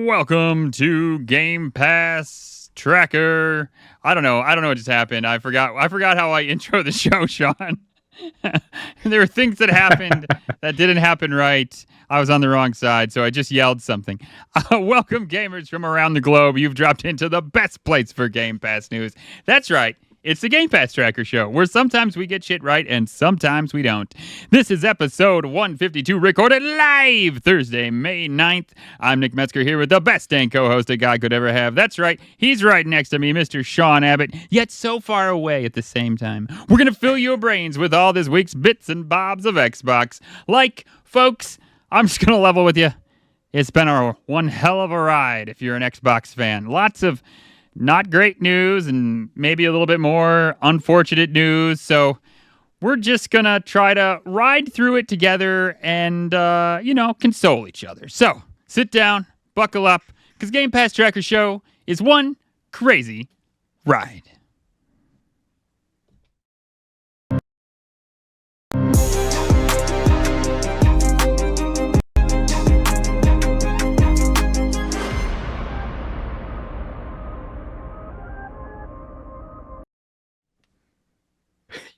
Welcome to Game Pass Tracker. I don't know what just happened. I forgot how I intro the show, Sean. There were things that happened that didn't happen right. I was on the wrong side, so I just yelled something. Welcome, gamers from around the globe. You've dropped into the best place for Game Pass news. That's right. It's the Game Pass Tracker Show, where sometimes we get shit right and sometimes we don't. This is episode 152, recorded live Thursday, May 9th. I'm Nick Metzger here with the best dang co-host a guy could ever have. That's right, he's right next to me, Mr. Sean Abbott, yet so far away at the same time. We're going to fill your brains with all this week's bits and bobs of Xbox. Like, folks, I'm just going to level with you. It's been one hell of a ride if you're an Xbox fan. Lots of not great news and maybe a little bit more unfortunate news. So we're just going to try to ride through it together and, console each other. So sit down, buckle up, because Game Pass Tracker Show is one crazy ride.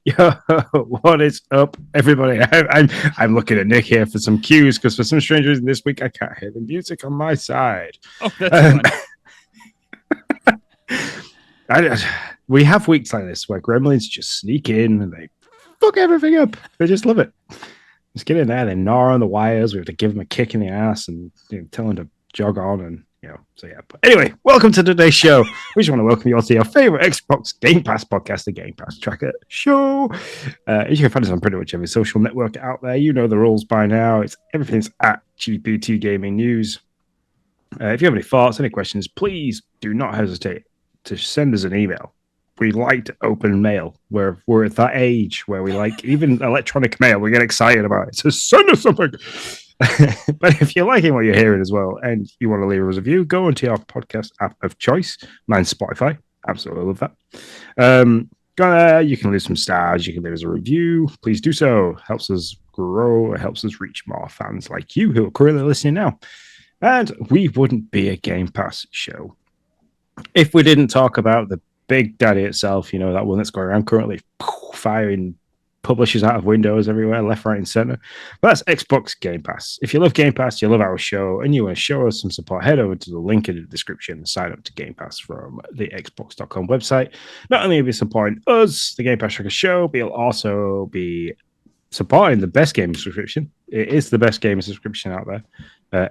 Yo, what is up, everybody? I'm looking at Nick here for some cues because for some strange reason this week I can't hear the music on my side. Oh, that's fun. We have weeks like this where gremlins just sneak in and they fuck everything up. They just love it. Just get in there, they gnaw on the wires. We have to give them a kick in the ass and tell them to jog on and so yeah. But anyway, welcome to today's show. We just want to welcome you all to your favorite Xbox Game Pass podcast, the Game Pass Tracker Show. You can find us on pretty much every social network out there. You know the rules by now. Everything's at GPT Gaming News. If you have any thoughts, any questions, please do not hesitate to send us an email. We like to open mail. We're at that age where we like even electronic mail. We get excited about it. So send us something. But if you're liking what you're hearing as well and you want to leave us a review, go into your podcast app of choice. Mine's Spotify. Absolutely love that. Go there. You can leave some stars. You can leave us a review. Please do so. Helps us grow. It helps us reach more fans like you who are currently listening now. And we wouldn't be a Game Pass show if we didn't talk about the Big Daddy itself, that one that's going around currently firing publishers out of windows everywhere, left, right, and center. But that's Xbox Game Pass. If you love Game Pass, you love our show, and you want to show us some support, head over to the link in the description and sign up to Game Pass from the Xbox.com website. Not only will you be supporting us, the Game Pass Tracker Show, but you'll also be supporting the best gaming subscription. It is the best gaming subscription out there,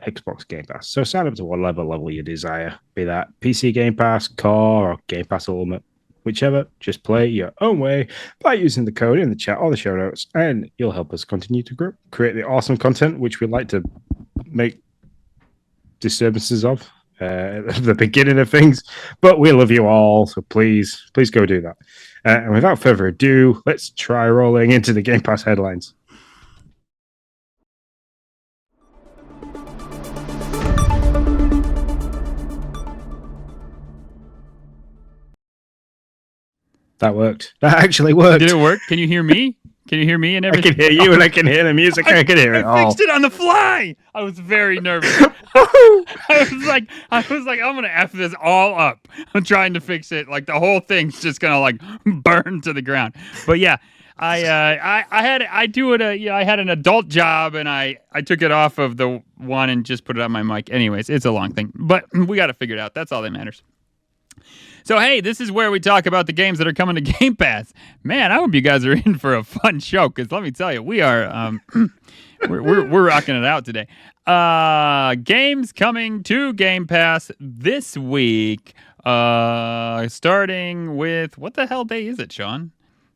Xbox Game Pass. So sign up to whatever level you desire, be that PC Game Pass, Core, or Game Pass Ultimate. Whichever, just play your own way by using the code in the chat or the show notes, and you'll help us continue to grow, create the awesome content which we like to make disturbances of at the beginning of things. But we love you all, so please go do that. And without further ado, let's try rolling into the Game Pass headlines. That worked. That actually worked. Did it work? Can you hear me? Can you hear me and everything? I can hear you and I can hear the music. I can hear it all. I fixed it on the fly. I was very nervous. I was like, I'm gonna F this all up. I'm trying to fix it. Like the whole thing's just gonna burn to the ground. But yeah, I had an adult job and I took it off of the one and just put it on my mic. Anyways, it's a long thing, but we got to figure it out. That's all that matters. So, hey, this is where we talk about the games that are coming to Game Pass. Man, I hope you guys are in for a fun show, because let me tell you, we are we're rocking it out today. Games coming to Game Pass this week, starting with, what the hell day is it, Sean?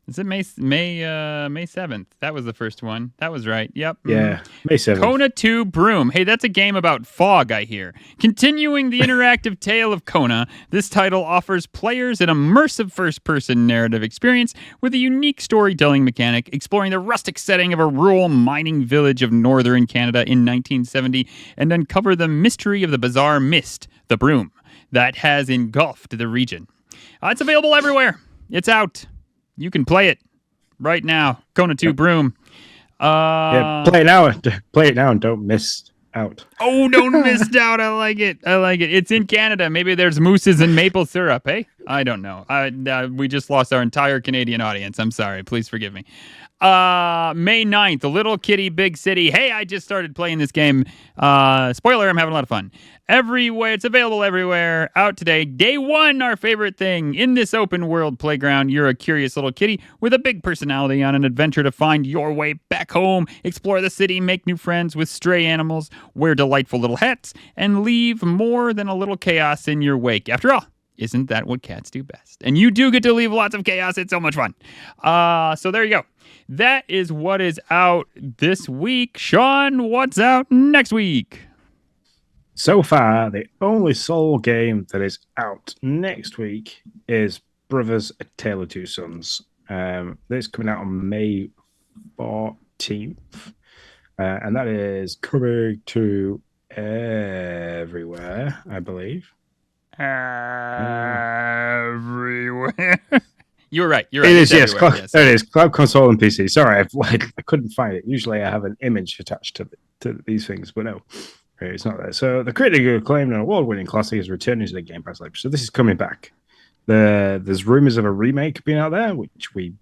Is it May 7th? That was the first one. That was right. Yep. Yeah, May 7th. Kona 2 Broom. Hey, that's a game about fog, I hear. Continuing the interactive tale of Kona, this title offers players an immersive first-person narrative experience with a unique storytelling mechanic, exploring the rustic setting of a rural mining village of northern Canada in 1970, and uncover the mystery of the bizarre mist, the Broom, that has engulfed the region. It's available everywhere. It's out. You can play it right now. Kona 2 Broom. Play it now and don't miss out. Oh, don't miss out. I like it. It's in Canada. Maybe there's mooses and maple syrup. Hey, I don't know. We just lost our entire Canadian audience. I'm sorry. Please forgive me. May 9th, Little Kitty Big City. Hey, I just started playing this game. Spoiler, I'm having a lot of fun. Everywhere, it's available everywhere. Out today. Day 1, our favorite thing. In this open world playground, you're a curious little kitty with a big personality on an adventure to find your way back home, explore the city, make new friends with stray animals, wear delightful little hats, and leave more than a little chaos in your wake. After all, isn't that what cats do best? And you do get to leave lots of chaos. It's so much fun. So there you go. That is what is out this week. Sean, what's out next week? So far, the only sole game that is out next week is Brothers: A Tale of Two Sons. This is coming out on May 14th. And that is coming to everywhere, I believe. Everywhere. You're right. It is, yes. Yes. There it is. Cloud console and PC. Sorry, I couldn't find it. Usually I have an image attached to these things, but no, it's not there. So the critically acclaimed and award-winning classic is returning to the Game Pass library. So this is coming back. There's rumors of a remake being out there, which we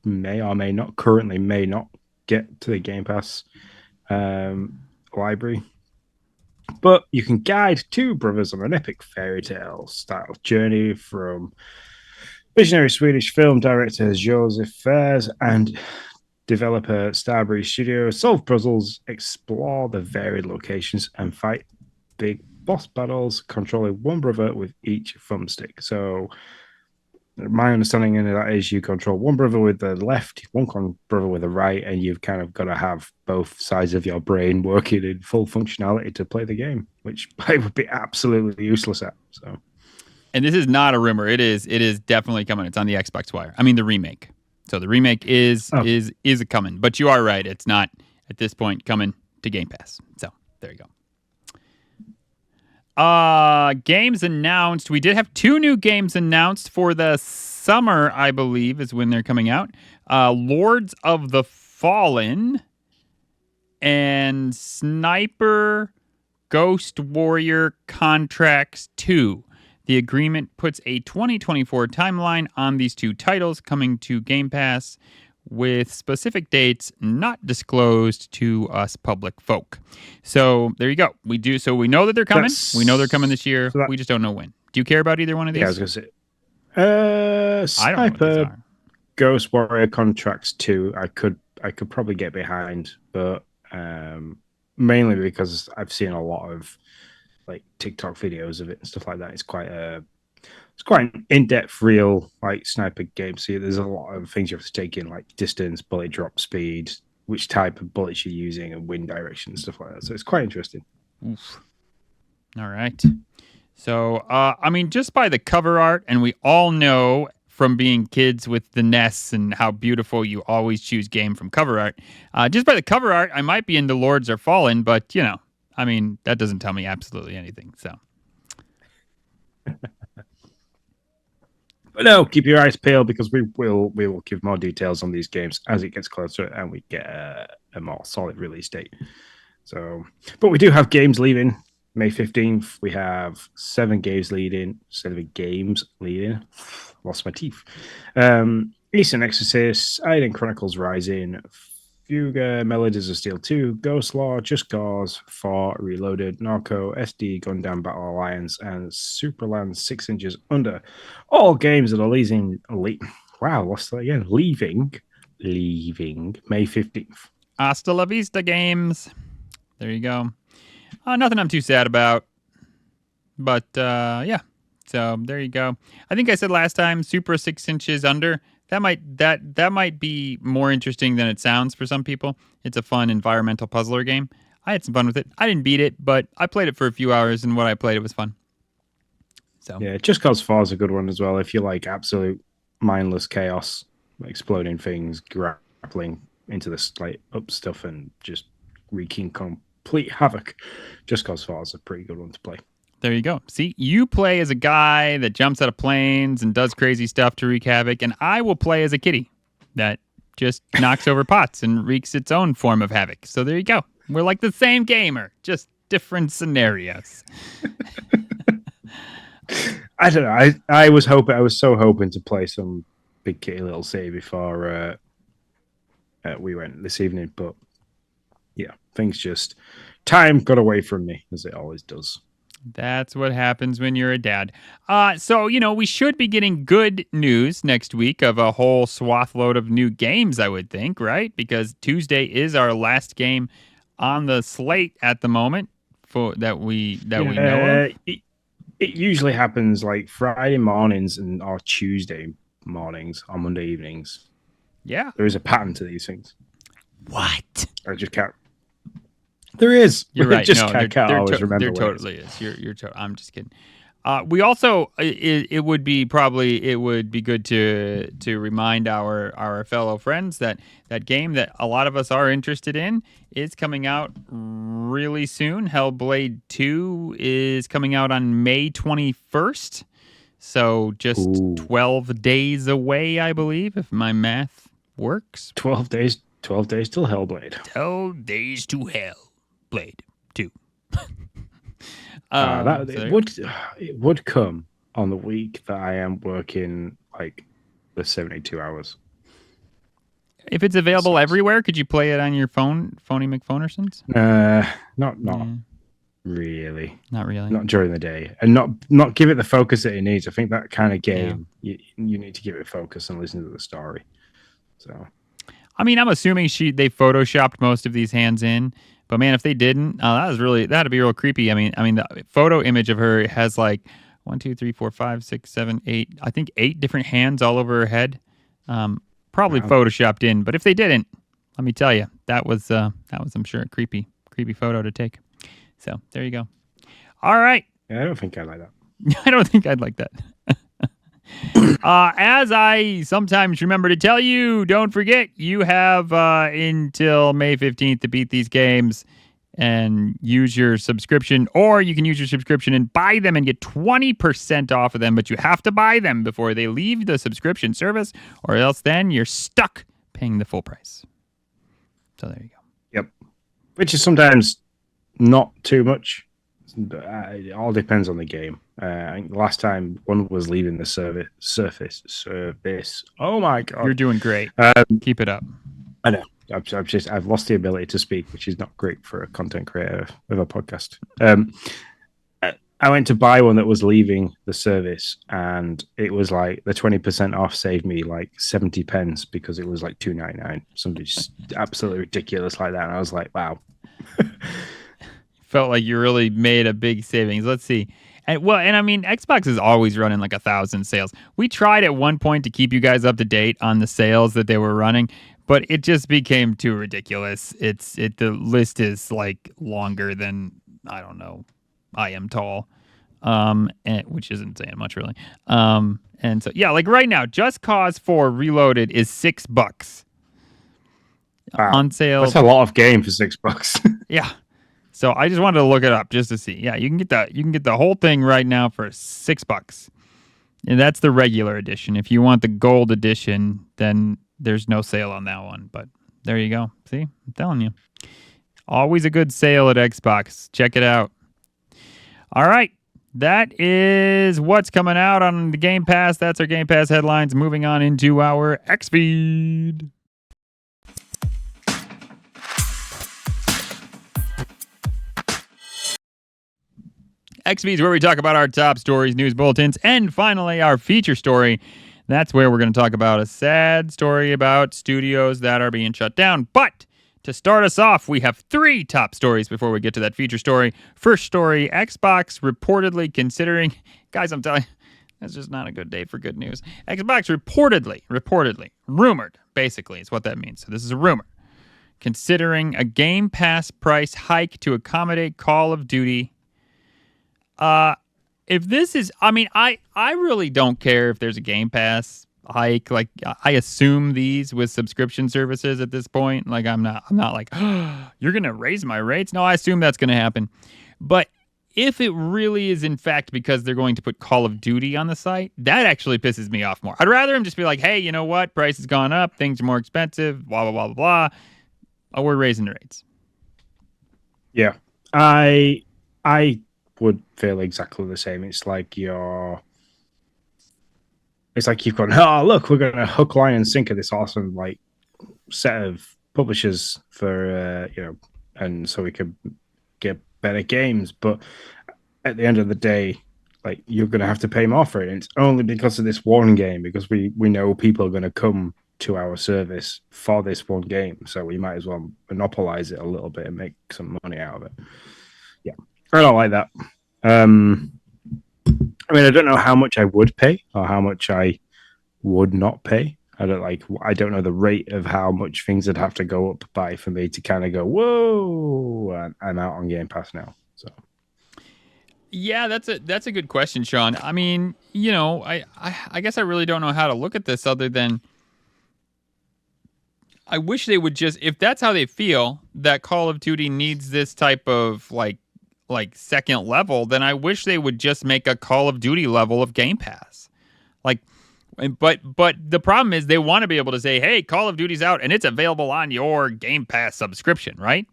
may or may not get to the Game Pass library. But you can guide two brothers on an epic fairy tale style journey from visionary Swedish film director Josef Fares and developer Starbreeze Studios solve puzzles, explore the varied locations, and fight big boss battles, controlling one brother with each thumbstick. So my understanding in that is you control one brother with the left, one brother with the right, and you've kind of got to have both sides of your brain working in full functionality to play the game, which I would be absolutely useless at. So, and this is not a rumor. It is definitely coming. It's on the Xbox Wire. I mean, the remake. So the remake is coming. But you are right. It's not at this point coming to Game Pass. So there you go. Games announced. We did have 2 new games announced for the summer, I believe, is when they're coming out. Lords of the Fallen and Sniper Ghost Warrior Contracts 2. The agreement puts a 2024 timeline on these 2 titles coming to Game Pass, with specific dates not disclosed to us public folk. So there you go. We know that they're coming. We know they're coming this year. We just don't know when. Do you care about either one of these? Yeah, I was going to say. Sniper Ghost Warrior Contracts 2, I could probably get behind, but mainly because I've seen a lot of like TikTok videos of it and stuff like that. It's quite an in-depth, real like sniper game. So there's a lot of things you have to take in, like distance, bullet drop speed, which type of bullets you're using, and wind direction and stuff like that. So it's quite interesting. Oof. All right. So, I mean, just by the cover art, and we all know from being kids with the NES and how beautiful you always choose game from cover art. Just by the cover art, I might be into Lords Are Fallen, but I mean, that doesn't tell me absolutely anything. So. But no, keep your eyes peeled because we will give more details on these games as it gets closer and we get a more solid release date. So, but we do have games leaving May 15th. We have 7 games leading. Lost my teeth. Eastern Exorcist, Aiden Chronicles Rising, Fuga, Melodies of Steel 2, Ghost Law, Just Cause 4, Reloaded, Narco, SD, Gundam Battle Alliance, and Superland 6 Inches Under. All games that are leaving May 15th. Hasta la vista, games. There you go. Nothing I'm too sad about. But, yeah. So, there you go. I think I said last time, Super 6 Inches Under. That might be more interesting than it sounds for some people. It's a fun environmental puzzler game. I had some fun with it. I didn't beat it, but I played it for a few hours, and what I played, it was fun. So yeah, Just Cause 4 is a good one as well. If you like absolute mindless chaos, exploding things, grappling into the up stuff, and just wreaking complete havoc, Just Cause 4 is a pretty good one to play. There you go. See, you play as a guy that jumps out of planes and does crazy stuff to wreak havoc, and I will play as a kitty that just knocks over pots and wreaks its own form of havoc. So there you go. We're like the same gamer, just different scenarios. I don't know. I was so hoping to play some Big Kitty Little City before we went this evening, but yeah, time got away from me, as it always does. That's what happens when you're a dad. So, we should be getting good news next week of a whole swath load of new games, I would think, right? Because Tuesday is our last game on the slate at the moment that we know of. It usually happens like Friday mornings or Tuesday mornings or Monday evenings. Yeah. There is a pattern to these things. What? I just can't. There is. You're right. Just can't always remember. There totally is. You're. I'm just kidding. We also it would be good to remind our fellow friends that game that a lot of us are interested in is coming out really soon. Hellblade 2 is coming out on May 21st. So just 12 days away, I believe, if my math works. 12 days till Hellblade. 12 days to Hellblade 2. It would come on the week that I am working like the 72 hours. If it's available everywhere, could you play it on your phone, Phony McPhonersons? Not really. Not really. Not during the day, and not give it the focus that it needs. I think that kind of game, you need to give it focus and listen to the story. So, I mean, I'm assuming they photoshopped most of these hands in, but man, if they didn't, that'd be real creepy. I mean, the photo image of her has like 1, 2, 3, 4, 5, 6, 7, 8. I think 8 different hands all over her head. Probably photoshopped in, but if they didn't, let me tell you, that was I'm sure a creepy photo to take. So there you go. All right. Yeah, I don't think I like that. I don't think I'd like that. As I sometimes remember to tell you, don't forget you have until May 15th to beat these games and use your subscription, or you can use your subscription and buy them and get 20% off of them, but you have to buy them before they leave the subscription service, or else then you're stuck paying the full price. So there you go. Yep. Which is sometimes not too much. It all depends on the game. I think the last time one was leaving the service. Oh my god, you're doing great. Keep it up. I know. I've lost the ability to speak, which is not great for a content creator of a podcast. I went to buy one that was leaving the service, and it was like the 20% off saved me like 70 pence because it was like $2.99. Something just absolutely ridiculous like that. And I was like, wow. Felt like you really made a big savings. Let's see. And I mean, Xbox is always running like 1,000 sales. We tried at one point to keep you guys up to date on the sales that they were running, but it just became too ridiculous. The list is like longer than, I don't know, I am tall, which isn't saying much really. And so yeah, like right now, Just Cause 4 Reloaded is $6 on sale. That's a lot of game for $6. Yeah. So I just wanted to look it up just to see. Yeah, you can get the whole thing right now for $6. And that's the regular edition. If you want the gold edition, then there's no sale on that one. But there you go. See? I'm telling you. Always a good sale at Xbox. Check it out. All right. That is what's coming out on the Game Pass. That's our Game Pass headlines. Moving on into our X-Feed. X-Feed is where we talk about our top stories, news bulletins, and finally our feature story. That's where we're going to talk about a sad story about studios that are being shut down. But to start us off, we have 3 top stories before we get to that feature story. First story, Xbox reportedly considering... Guys, I'm telling you, that's just not a good day for good news. Xbox reportedly, rumored, basically, is what that means. So this is a rumor. Considering a Game Pass price hike to accommodate Call of Duty... if this is, I mean, I really don't care if there's a Game Pass hike. Like, I assume these with subscription services at this point. Like, I'm not like, oh, you're going to raise my rates. No, I assume that's going to happen. But if it really is, in fact, because they're going to put Call of Duty on the site, that actually pisses me off more. I'd rather them just be like, hey, you know what? Price has gone up. Things are more expensive. Blah, blah, blah, blah, blah. Oh, we're raising the rates. Yeah. I would feel exactly the same. It's like you've gone, oh look, we're gonna hook, line, and sinker this awesome like set of publishers for and so we could get better games. But at the end of the day, like you're gonna have to pay more for it. And it's only because of this one game, because we know people are gonna come to our service for this one game. So we might as well monopolize it a little bit and make some money out of it. Yeah. I don't like that. I mean, I don't know how much I would pay or how much I would not pay. I don't know the rate of how much things would have to go up by for me to kind of go, whoa, I'm out on Game Pass now. So Yeah, that's a good question, Sean. I mean, I guess I really don't know how to look at this other than I wish they would just, if that's how they feel that Call of Duty needs this type of like second level, then I wish they would just make a Call of Duty level of Game Pass. Like, but the problem is they want to be able to say, hey, Call of Duty's out and it's available on your Game Pass subscription, right?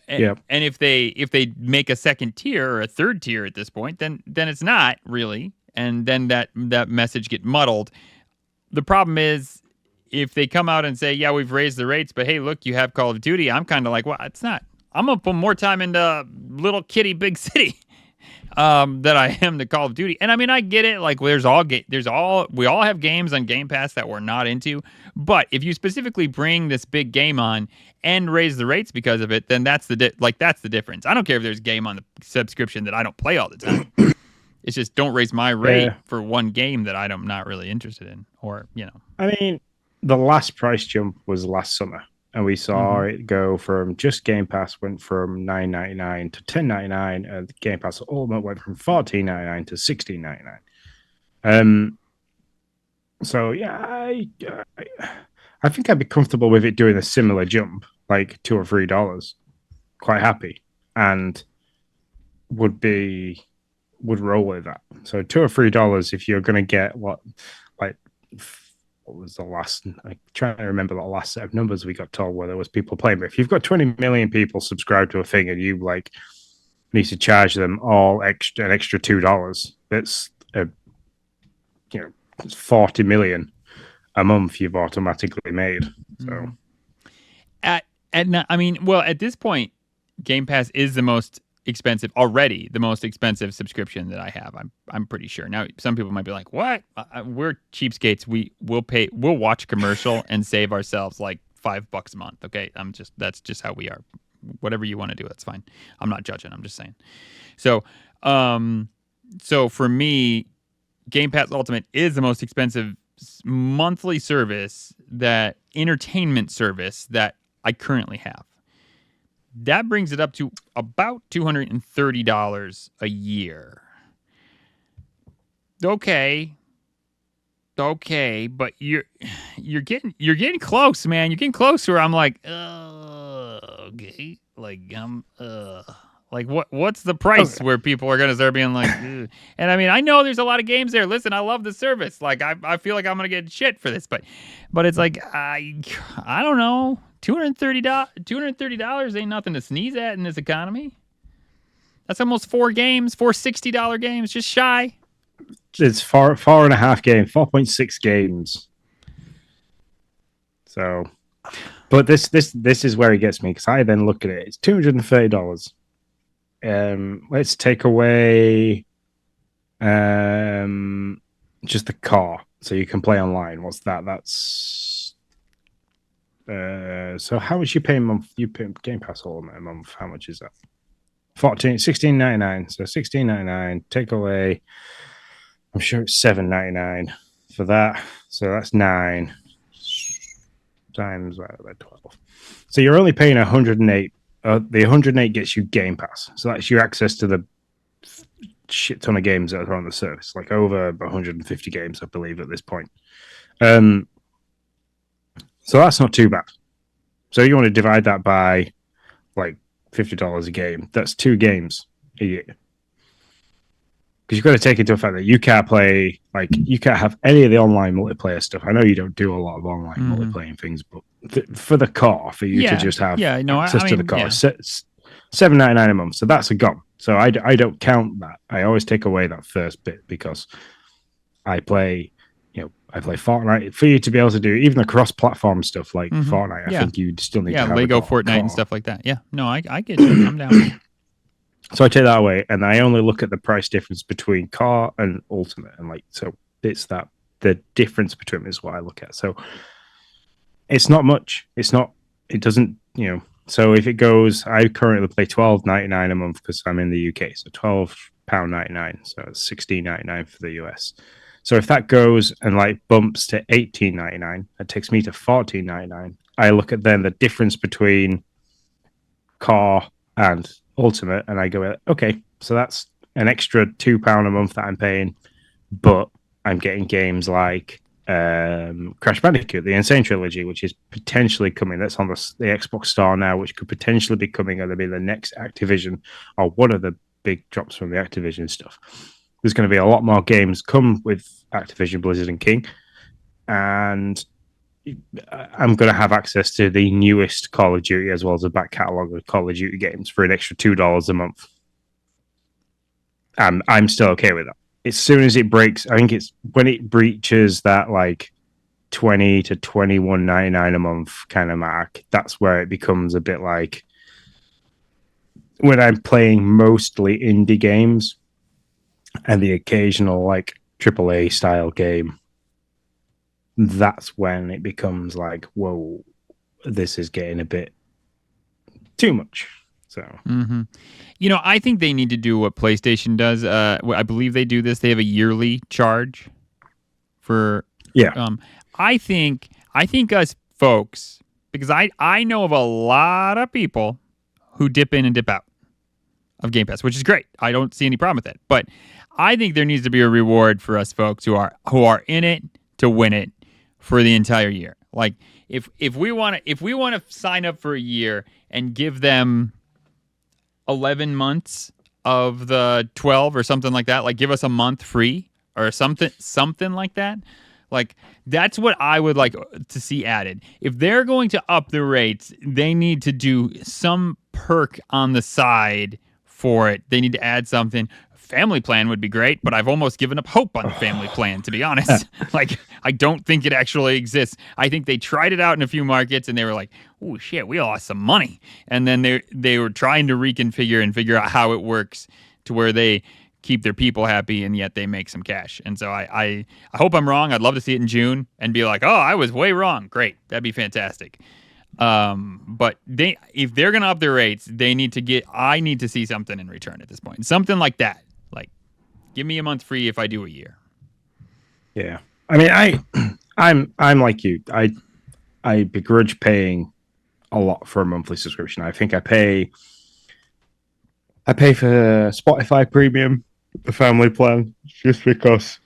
yeah. And if they make a second tier or a third tier at this point, then it's not really, and then that message get muddled. The problem is if they come out and say, yeah, we've raised the rates, but hey, look, you have Call of Duty. I'm kind of like, well, it's not. I'm gonna put more time into Little Kitty Big City than I am to Call of Duty. And I mean, I get it. Like, we all have games on Game Pass that we're not into. But if you specifically bring this big game on and raise the rates because of it, then that's the difference. I don't care if there's a game on the subscription that I don't play all the time. It's just don't raise my rate for one game that I'm not really interested in, or I mean, the last price jump was last summer, and we saw it go from just Game Pass went from $9.99 to $10.99, and Game Pass Ultimate went from $14.99 to $16.99. So yeah, I think I'd be comfortable with it doing a similar jump, like $2 or $3, quite happy, and would roll with that. So $2 or $3 if you're going to get what was the last? I'm trying to remember the last set of numbers we got told where there was people playing. But if you've got 20 million people subscribed to a thing and you like need to charge them all an extra $2, that's it's 40 million a month you've automatically made. So at this point, Game Pass is the most expensive subscription that I have. I'm pretty sure. Now, some people might be like, "What? We're cheapskates. We'll watch commercial and save ourselves like $5 a month." Okay, that's just how we are. Whatever you want to do, that's fine. I'm not judging. I'm just saying. So for me, Game Pass Ultimate is the most expensive monthly entertainment service that I currently have. That brings it up to about $230 a year. Okay, but you're getting close, man. You're getting close where I'm like, okay, like like what's the price where people are gonna start being like, ugh. And I mean, I know there's a lot of games there. Listen, I love the service. Like I feel like I'm gonna get shit for this, but it's like I don't know. $230 ain't nothing to sneeze at in this economy. That's almost 4 $60 games, just shy. It's 4.5 games, 4.6 games. So, but this is where it gets me, because I then look at it. It's $230. Let's take away just the car, so you can play online. What's that? That's so how much you pay a month? You pay Game Pass Ultimate a month. How much is that? $16.99. So $16.99. Take away, I'm sure it's $7.99 for that. So that's 9 times 12. So you're only paying 108. The 108 gets you Game Pass. So that's your access to the shit ton of games that are on the service, like over 150 games, I believe, at this point. So that's not too bad. So you want to divide that by like $50 a game. That's 2 games a year. Because you've got to take into account that you can't play, like, you can't have any of the online multiplayer stuff. I know you don't do a lot of online multiplayer things, but for the car, for you to just have access to the car, $7.99 a month. So that's a gone. So I don't count that. I always take away that first bit because I play, I play Fortnite. For you to be able to do even the cross-platform stuff like Fortnite, I think you still need to have Lego Fortnite and stuff like that. Yeah, no, I get you. I'm down. So I take that away, and I only look at the price difference between car and ultimate, and so it's that the difference between them is what I look at. So it's not much. It doesn't. So if it goes, I currently pay $12.99 a month because I'm in the UK. So £12.99. So it's $16.99 for the US. So if that goes and bumps to $18.99, that takes me to $14.99. I look at then the difference between car and ultimate, and I go, okay, so that's an extra £2 a month that I'm paying, but I'm getting games like Crash Bandicoot, the Insane Trilogy, which is potentially coming. That's on the Xbox Store now, which could potentially be coming. Going to be the next Activision or one of the big drops from the Activision stuff. There's going to be a lot more games come with Activision, Blizzard, and King, and I'm going to have access to the newest Call of Duty as well as the back catalogue of Call of Duty games for an extra $2 a month. And I'm still okay with that. As soon as it breaks, I think it's when it breaches that $20 to $21.99 a month kind of mark, that's where it becomes a bit like when I'm playing mostly indie games and the occasional AAA style game. That's when it becomes whoa, this is getting a bit too much. So, I think they need to do what PlayStation does. I believe they do this. They have a yearly charge for. Yeah. I think us folks, because I know of a lot of people who dip in and dip out of Game Pass, which is great. I don't see any problem with it. But I think there needs to be a reward for us folks who are in it to win it for the entire year. Like if we want to sign up for a year and give them 11 months of the 12 or something like that, give us a month free or something like that. That's what I would like to see added. If they're going to up the rates, they need to do some perk on the side for it. They need to add something. Family plan would be great, but I've almost given up hope on the family plan, to be honest. I don't think it actually exists. I think they tried it out in a few markets and they were like, oh shit, we lost some money. And then they were trying to reconfigure and figure out how it works to where they keep their people happy and yet they make some cash. And so I hope I'm wrong. I'd love to see it in June and be like, oh, I was way wrong. Great. That'd be fantastic. But if they're going to up their rates, I need to see something in return at this point. Something like that. Give me a month free if I do a year. Yeah. I mean, I'm like you. I begrudge paying a lot for a monthly subscription. I think I pay for Spotify Premium, the family plan, just because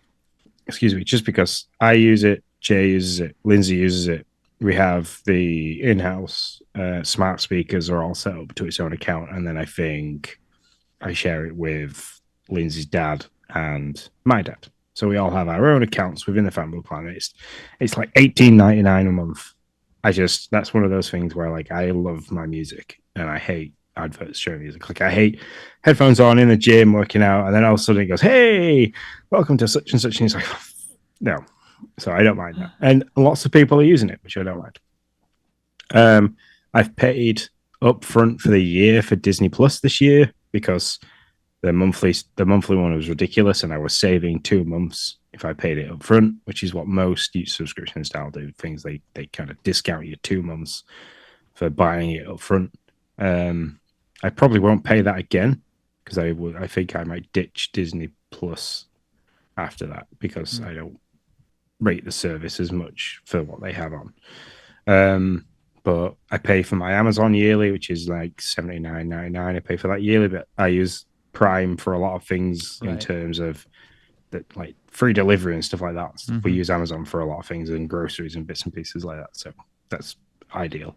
I use it, Jay uses it, Lindsay uses it. We have the in-house smart speakers are all set up to its own account, and then I think I share it with Lindsay's dad and my dad. So we all have our own accounts within the family plan. It's like $18.99 a month. That's one of those things where I love my music and I hate adverts showing music. I hate headphones on in the gym working out, and then all of a sudden it goes, "Hey, welcome to such and such," and it's like, no. So I don't mind that, and lots of people are using it, which I don't mind. I've paid up front for the year for Disney Plus this year because the monthly one was ridiculous, and I was saving 2 months if I paid it up front, which is what most subscription style do. Things they kind of discount you 2 months for buying it up front. I probably won't pay that again because I think I might ditch Disney Plus after that because I don't rate the service as much for what they have on. But I pay for my Amazon yearly, which is $79.99. I pay for that yearly, but I use Prime for a lot of things in terms of that, free delivery and stuff like that. Mm-hmm. We use Amazon for a lot of things and groceries and bits and pieces like that. So that's ideal.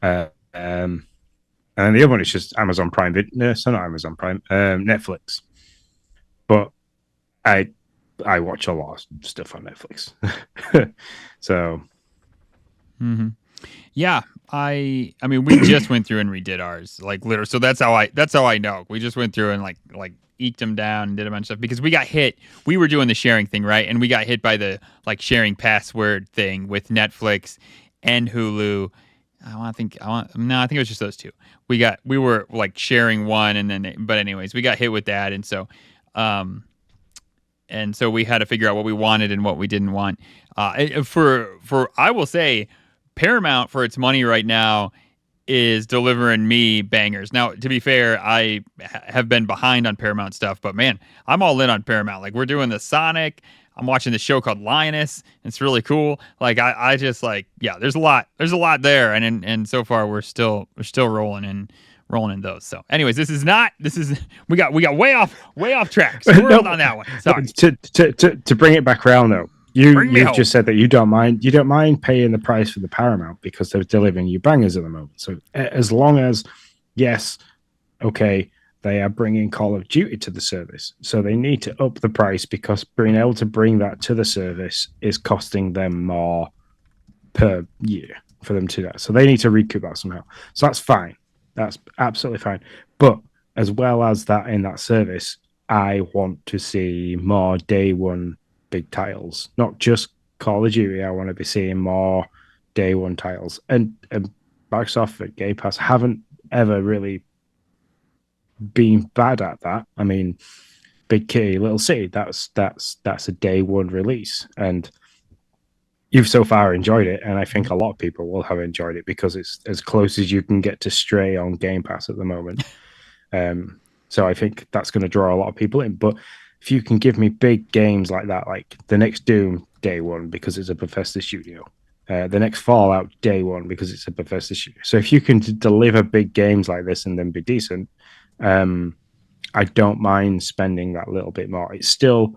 And then the other one is just Amazon Prime. No, not Amazon Prime. Netflix. But I watch a lot of stuff on Netflix. So. Mm-hmm. Yeah, I mean, we just went through and redid ours, like literally. So that's how I know. We just went through and like eked them down and did a bunch of stuff because we got hit. We were doing the sharing thing, right? And we got hit by the like sharing password thing with Netflix and Hulu. I think it was just those two. We were like sharing one, and then but anyways, we got hit with that, um and so we had to figure out what we wanted and what we didn't want. For I will say, Paramount for its money right now is delivering me bangers. Now, to be fair, I have been behind on Paramount stuff, but man, I'm all in on Paramount. Like we're doing the Sonic. I'm watching the show called Lioness. It's really cool. Like I just like yeah. There's a lot there, and so far we're still rolling in those. So, anyways, we got way off track. So we're No, on that one. Sorry. to bring it back around though, Bring me you've home. just said that you don't mind paying the price for the Paramount because they're delivering you bangers at the moment. So as long as yes, okay, they are bringing Call of Duty to the service, so they need to up the price because being able to bring that to the service is costing them more per year for them to do that. So they need to recoup that somehow. So that's fine. That's absolutely fine. But as well as that in that service, I want to see more day one big titles, not just Call of Duty. I want to be seeing more day one titles. And Microsoft at Game Pass haven't ever really been bad at that. I mean, Big Kitty, Little City, that's a day one release. And you've so far enjoyed it, and I think a lot of people will have enjoyed it because it's as close as you can get to Stray on Game Pass at the moment. So I think that's going to draw a lot of people in. But if you can give me big games like that, like the next Doom day one because it's a Bethesda studio, the next Fallout day one because it's a Bethesda studio. So if you can deliver big games like this and then be decent, I don't mind spending that little bit more. It still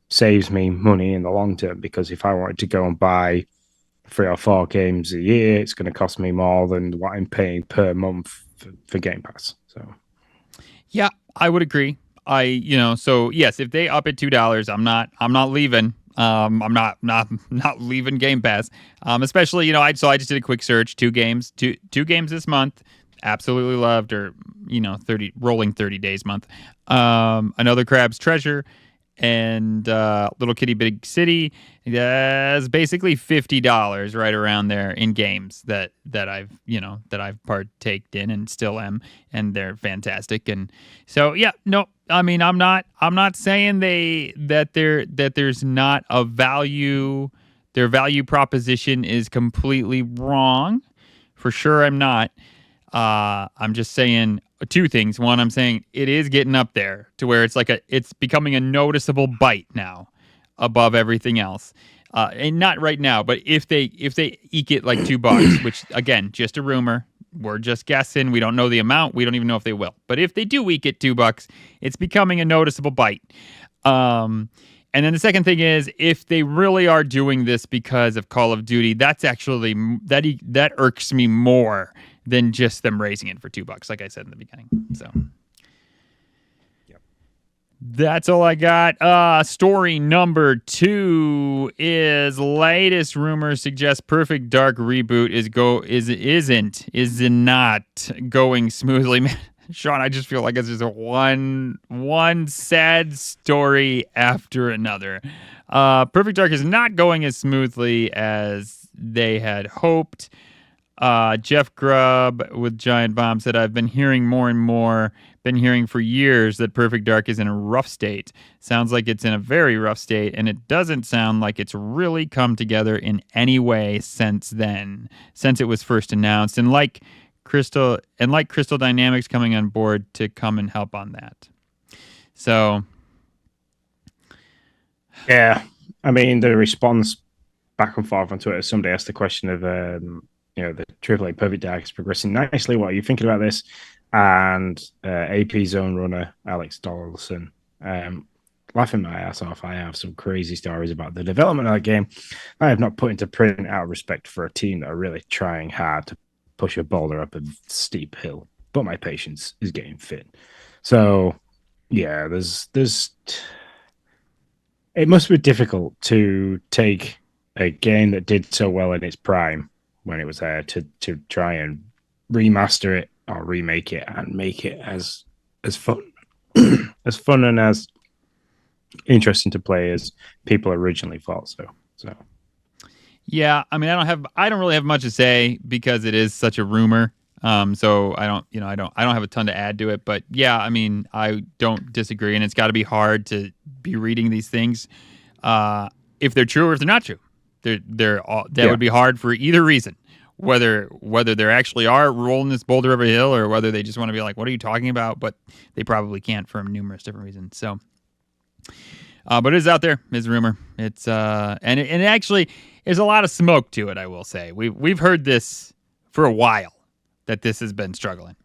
saves me money in the long term because if I wanted to go and buy 3 or 4 games a year, it's going to cost me more than what I'm paying per month for Game Pass. So Yeah, I would agree. So yes, if they up it $2, I'm not leaving. I'm not leaving Game Pass. Especially, I just did a quick search, two games this month. Absolutely loved, or 30 days month. Another Crab's Treasure and Little Kitty Big City. That's basically $50 right around there in games that I've partaked in and still am, and they're fantastic. And so yeah, no, I mean I'm not saying that there's not a value. Their value proposition is completely wrong. For sure, I'm not. I'm just saying two things. One, I'm saying it is getting up there to where it's becoming a noticeable bite now above everything else. And not right now, but if they eke it like $2, which again, just a rumor. We're just guessing. We don't know the amount. We don't even know if they will. But if they do eke it $2, it's becoming a noticeable bite. And then the second thing is, if they really are doing this because of Call of Duty, that's actually that irks me more than just them raising it for $2, like I said in the beginning. So, yep. That's all I got. Story number 2 is latest rumors suggest Perfect Dark reboot is not going smoothly. Man, Sean, I just feel like it's just one sad story after another. Perfect Dark is not going as smoothly as they had hoped. Jeff Grubb with Giant Bomb said, I've been hearing more and more, been hearing for years that Perfect Dark is in a rough state. Sounds like it's in a very rough state, and it doesn't sound like it's really come together in any way since it was first announced. And like Crystal Dynamics coming on board to come and help on that. So, yeah, I mean the response back and forth on Twitter. Somebody asked the question of the AAA Perfect Dark is progressing nicely. What are you thinking about this? And AP Zone Runner Alex Donaldson, laughing my ass off. I have some crazy stories about the development of that game. I have not put into print out of respect for a team that are really trying hard to push a boulder up a steep hill, but my patience is getting thin. So yeah, there's it must be difficult to take a game that did so well in its prime when it was there to try and remaster it or remake it and make it as fun as fun and as interesting to play as people originally thought. So Yeah, I mean, I don't really have much to say because it is such a rumor. So I don't, I don't have a ton to add to it. But yeah, I mean, I don't disagree, and it's got to be hard to be reading these things, if they're true or if they're not true. That would be hard for either reason. Whether they actually are rolling this boulder over a hill, or whether they just want to be like, "What are you talking about?" But they probably can't for numerous different reasons. So. But it is out there. It's a rumor. It's and it actually there's a lot of smoke to it. I will say we've heard this for a while that this has been struggling.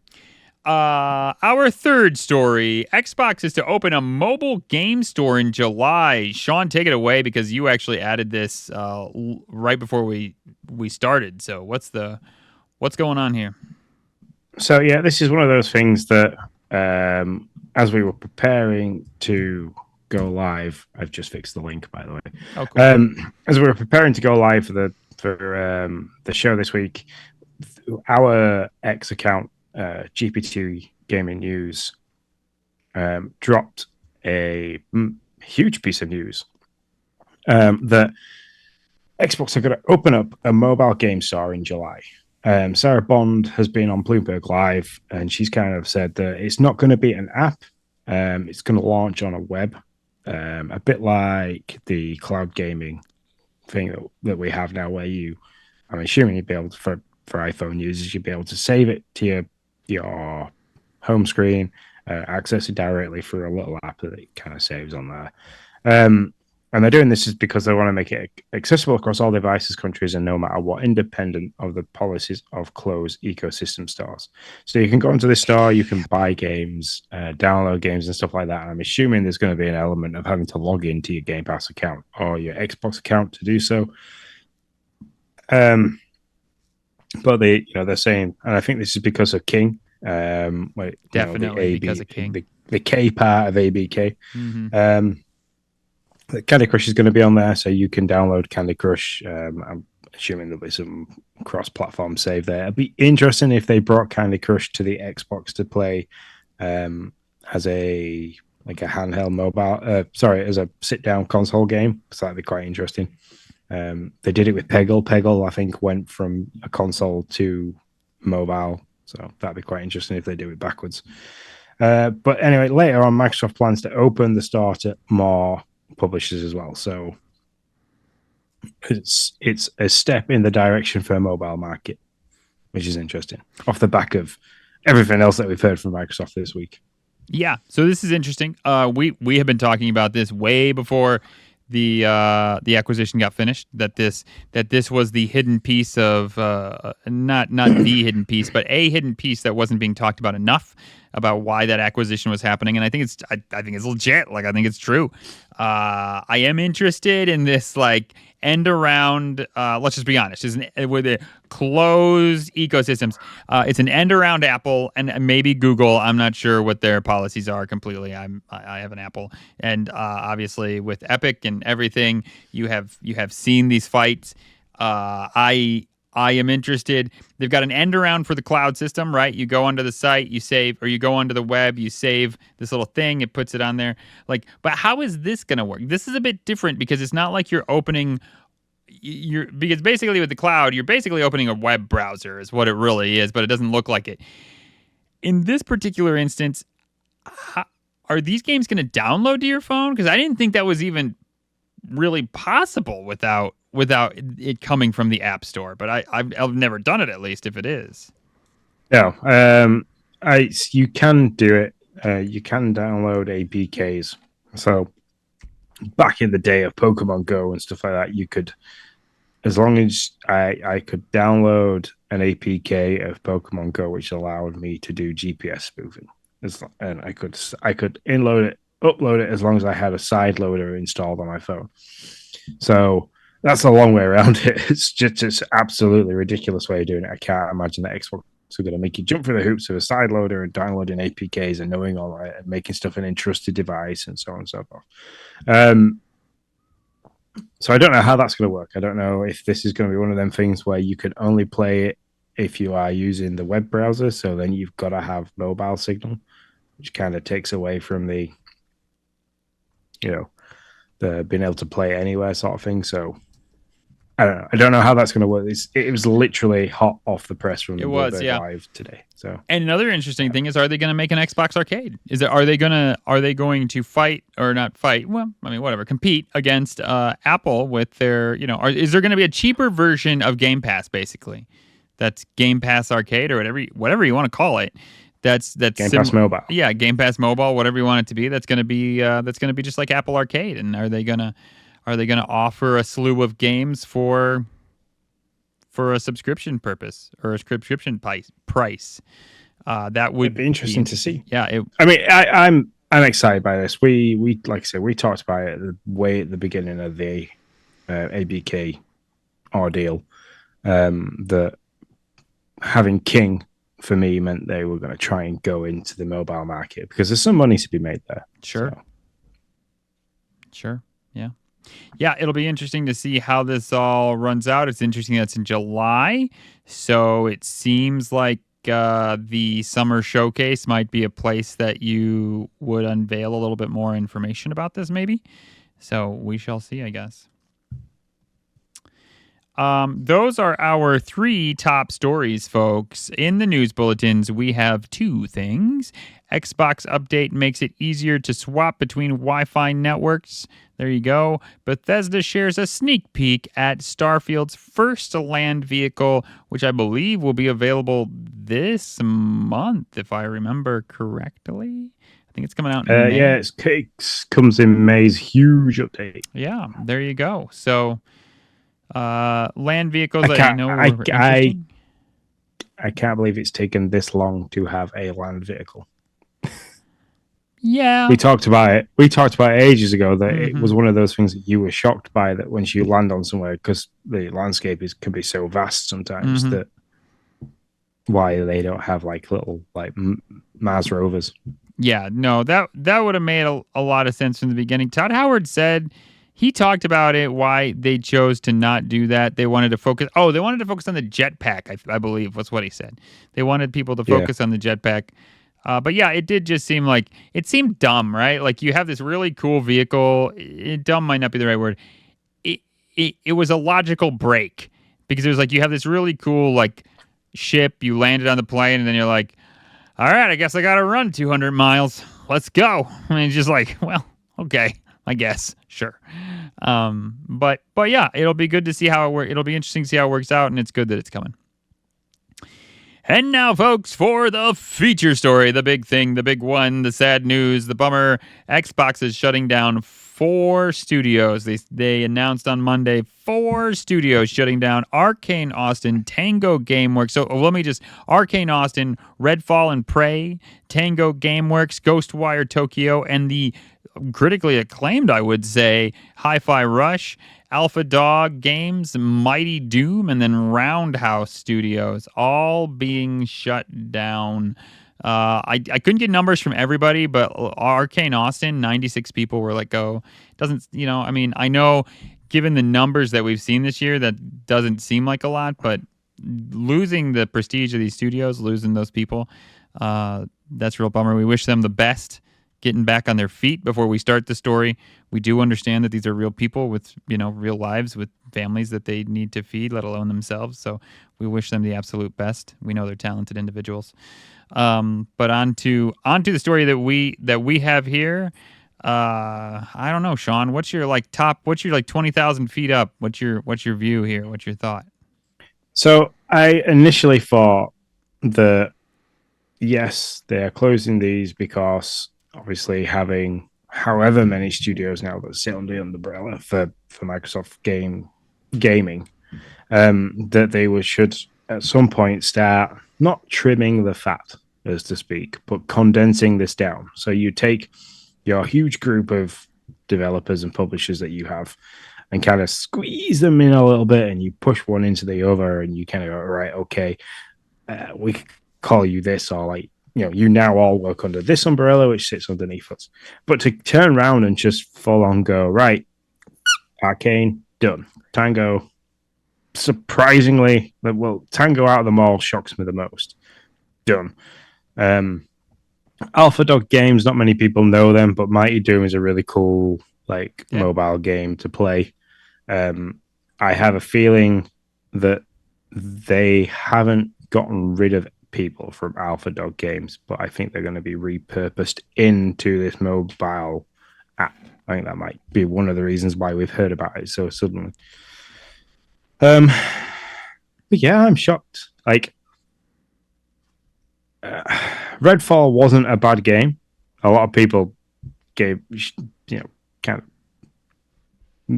Our third story: Xbox is to open a mobile game store in July. Sean, take it away because you actually added this right before we started. So what's going on here? So yeah, this is one of those things that as we were preparing to go live, I've just fixed the link, by the way. Oh, cool. As we were preparing to go live for the show this week, our X account, GPT Gaming News, dropped a huge piece of news that Xbox are going to open up a mobile game store in July. Sarah Bond has been on Bloomberg Live, and she's kind of said that it's not going to be an app. It's going to launch on a web. A bit like the cloud gaming thing that we have now, where I'm assuming you'd be able to, for iPhone users, you'd be able to save it to your home screen, access it directly through a little app that it kind of saves on there. And they're doing this is because they want to make it accessible across all devices, countries, and no matter what, independent of the policies of closed ecosystem stores. So you can go into this store, you can buy games, download games, and stuff like that. And I'm assuming there's going to be an element of having to log into your Game Pass account or your Xbox account to do so. But they're saying, and I think this is because of King. Definitely because of King. The K part of ABK. Mm-hmm. Candy Crush is going to be on there, so you can download Candy Crush. I'm assuming there'll be some cross-platform save there. It'd be interesting if they brought Candy Crush to the Xbox to play as a handheld mobile. As a sit-down console game. So that'd be quite interesting. They did it with Peggle. Peggle, I think, went from a console to mobile, so that'd be quite interesting if they do it backwards. But anyway, later on, Microsoft plans to open the store to more publishers as well, so it's a step in the direction for a mobile market, which is interesting off the back of everything else that we've heard from Microsoft this week. Yeah, so this is interesting. We have been talking about this way before the acquisition got finished. That this was the hidden piece of not the hidden piece, but a hidden piece that wasn't being talked about enough about why that acquisition was happening. And I think it's legit. Like, I think it's true. I am interested in this end around. Let's just be honest. With the closed ecosystems, it's an end around Apple and maybe Google. I'm not sure what their policies are completely. I have an Apple, and obviously with Epic and everything, you have seen these fights. I am interested. They've got an end around for the cloud system, right? You go onto the site, you save, or you go onto the web, you save this little thing, it puts it on there. But how is this going to work? This is a bit different because it's not like you're opening, because basically with the cloud, you're basically opening a web browser is what it really is, but it doesn't look like it. In this particular instance, are these games going to download to your phone? Because I didn't think that was even really possible without it coming from the App Store, but I've never done it, at least if it is. No, you can do it. You can download APKs. So back in the day of Pokemon Go and stuff like that, you could, as long as I could download an APK of Pokemon Go, which allowed me to do GPS spoofing, and I could inload it, upload it, as long as I had a side loader installed on my phone. So that's a long way around it. It's just absolutely ridiculous way of doing it. I can't imagine that Xbox are going to make you jump through the hoops of a side loader and downloading APKs and knowing all that and making stuff an entrusted device and so on and so forth. So I don't know how that's going to work. I don't know if this is going to be one of them things where you can only play it if you are using the web browser. So then you've got to have mobile signal, which kind of takes away from the, the being able to play it anywhere sort of thing. So I don't know. I don't know how that's going to work. It was literally hot off the press from Bloomberg Live today. So, and another interesting thing is, are they going to make an Xbox Arcade? Are they going to fight or not fight? Well, I mean, whatever, compete against Apple with their, is there going to be a cheaper version of Game Pass, basically? That's Game Pass Arcade or whatever you want to call it. That's Game Pass Mobile. Yeah, Game Pass Mobile, whatever you want it to be. That's going to be just like Apple Arcade. And are they going to offer a slew of games for a subscription purpose or a subscription price? That would be interesting to see. Yeah, I'm excited by this. We like I said, we talked about it way at the beginning of the ABK ordeal. That having King for me meant they were going to try and go into the mobile market because there's some money to be made there. Sure. Yeah, it'll be interesting to see how this all runs out. It's interesting that's in July, so it seems like the summer showcase might be a place that you would unveil a little bit more information about this, maybe. So we shall see, I guess. Those are our 3 top stories, folks. In the news bulletins, we have 2 things. Xbox update makes it easier to swap between Wi-Fi networks. There you go. Bethesda shares a sneak peek at Starfield's first land vehicle, which I believe will be available this month, if I remember correctly. I think it's coming out in May. Yeah, it comes in May's huge update. Yeah, there you go. So, land vehicles I can't believe it's taken this long to have a land vehicle. Yeah, we talked about it ages ago that it was one of those things that you were shocked by, that once you land on somewhere, because the landscape can be so vast sometimes, that why they don't have like little like Mars rovers. Yeah, no, that would have made a lot of sense from the beginning. Todd Howard said he talked about it, why they chose to not do that. They wanted to focus. Oh, they wanted to focus on the jetpack, I believe was what he said. They wanted people to focus on the jetpack. But yeah, it did just seem like it seemed dumb, right? Like you have this really cool vehicle. Dumb might not be the right word. It was a logical break because it was like you have this really cool like ship. You landed on the plane, and then you're like, all right, I guess I got to run 200 miles. Let's go. I mean, it's just like, well, okay, I guess, sure. But yeah, it'll be good to see how it works. It'll be interesting to see how it works out, and it's good that it's coming. And now, folks, for the feature story, the big thing, the big one, the sad news, the bummer. Xbox is shutting down 4 studios. They announced on Monday 4 studios shutting down: Arcane Austin, Tango Gameworks. So let me just, Arcane Austin, Redfall and Prey, Tango Gameworks, Ghostwire Tokyo, and the critically acclaimed, I would say, Hi-Fi Rush, Alpha Dog Games, Mighty Doom, and then Roundhouse Studios, all being shut down. I couldn't get numbers from everybody, but Arcane Austin, 96 people were let go. Doesn't, I mean, I know given the numbers that we've seen this year, that doesn't seem like a lot, but losing the prestige of these studios, losing those people, that's a real bummer. We wish them the best getting back on their feet before we start the story. We do understand that these are real people with, real lives, with families that they need to feed, let alone themselves. So we wish them the absolute best. We know they're talented individuals. But on to the story that we have here. I don't know, Sean, what's your 20,000 feet up? What's your view here? What's your thought? So I initially thought that, yes, they are closing these because obviously having however many studios now that sit under the umbrella for Microsoft gaming, that they should at some point start not trimming the fat, as to speak, but condensing this down. So you take your huge group of developers and publishers that you have and kind of squeeze them in a little bit, and you push one into the other, and you kind of go, right, okay, we call you this, or like, you now all work under this umbrella, which sits underneath us. But to turn around and just full on go, right, Arcane, done. Tango, surprisingly, Tango out of them all shocks me the most. Done. Alpha Dog Games, not many people know them, but Mighty Doom is a really cool mobile game to play. I have a feeling that they haven't gotten rid of people from Alpha Dog Games, but I think they're going to be repurposed into this mobile app. I think that might be one of the reasons why we've heard about it so suddenly. But yeah, I'm shocked. Redfall wasn't a bad game. A lot of people kind of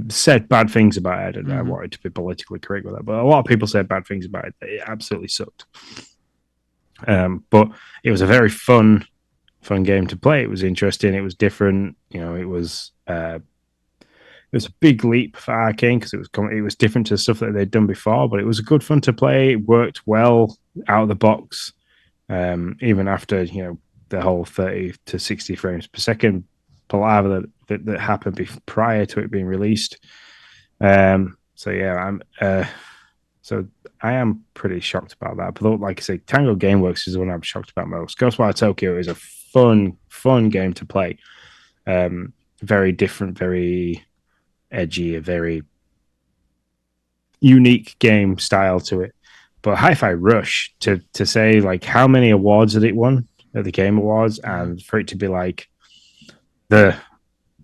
said bad things about it. I wanted to be politically correct with that, but a lot of people said bad things about it. It absolutely sucked. But it was a very fun game to play. It was interesting. It was different. It was a big leap for Arcane because it was different to stuff that they'd done before. But it was good fun to play. It worked well out of the box, even after the whole 30 to 60 frames per second palaver that happened prior to it being released. So I am pretty shocked about that. But like I say, Tango Gameworks is the one I'm shocked about most. Ghostwire Tokyo is a fun game to play. Very different, very edgy, a very unique game style to it. But Hi-Fi Rush, to say how many awards did it won at the Game Awards, and for it to be the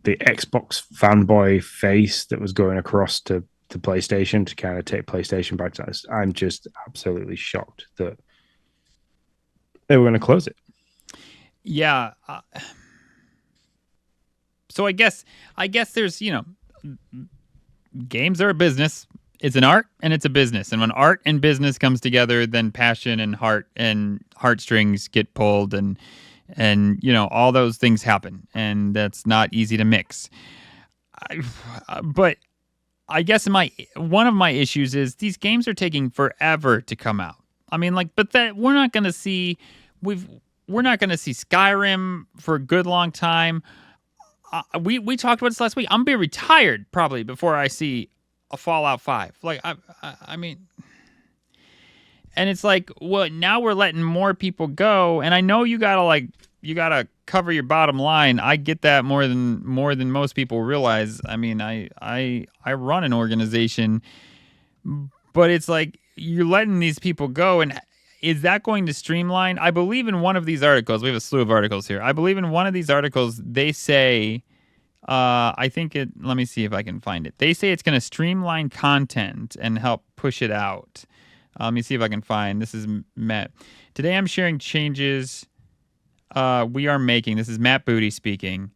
Xbox fanboy face that was going across to PlayStation to kind of take PlayStation back to us, I'm just absolutely shocked that they were going to close it. Yeah. So I guess there's, games are a business. It's an art and it's a business. And when art and business comes together, then passion and heart and heartstrings get pulled and all those things happen. And that's not easy to mix. But I guess one of my issues is these games are taking forever to come out. I mean, but that we're not going to see Skyrim for a good long time. We talked about this last week. I'm gonna be retired probably before I see a Fallout 5. I mean, and it's now we're letting more people go, and I know you gotta cover your bottom line. I get that more than most people realize. I mean, I run an organization, but it's you're letting these people go, and is that going to streamline? I believe in one of these articles. We have a slew of articles here. I believe in one of these articles, they say, let me see if I can find it. They say it's going to streamline content and help push it out. Let me see if I can find. This is Matt. Today I'm sharing changes we are making. This is Matt Booty speaking.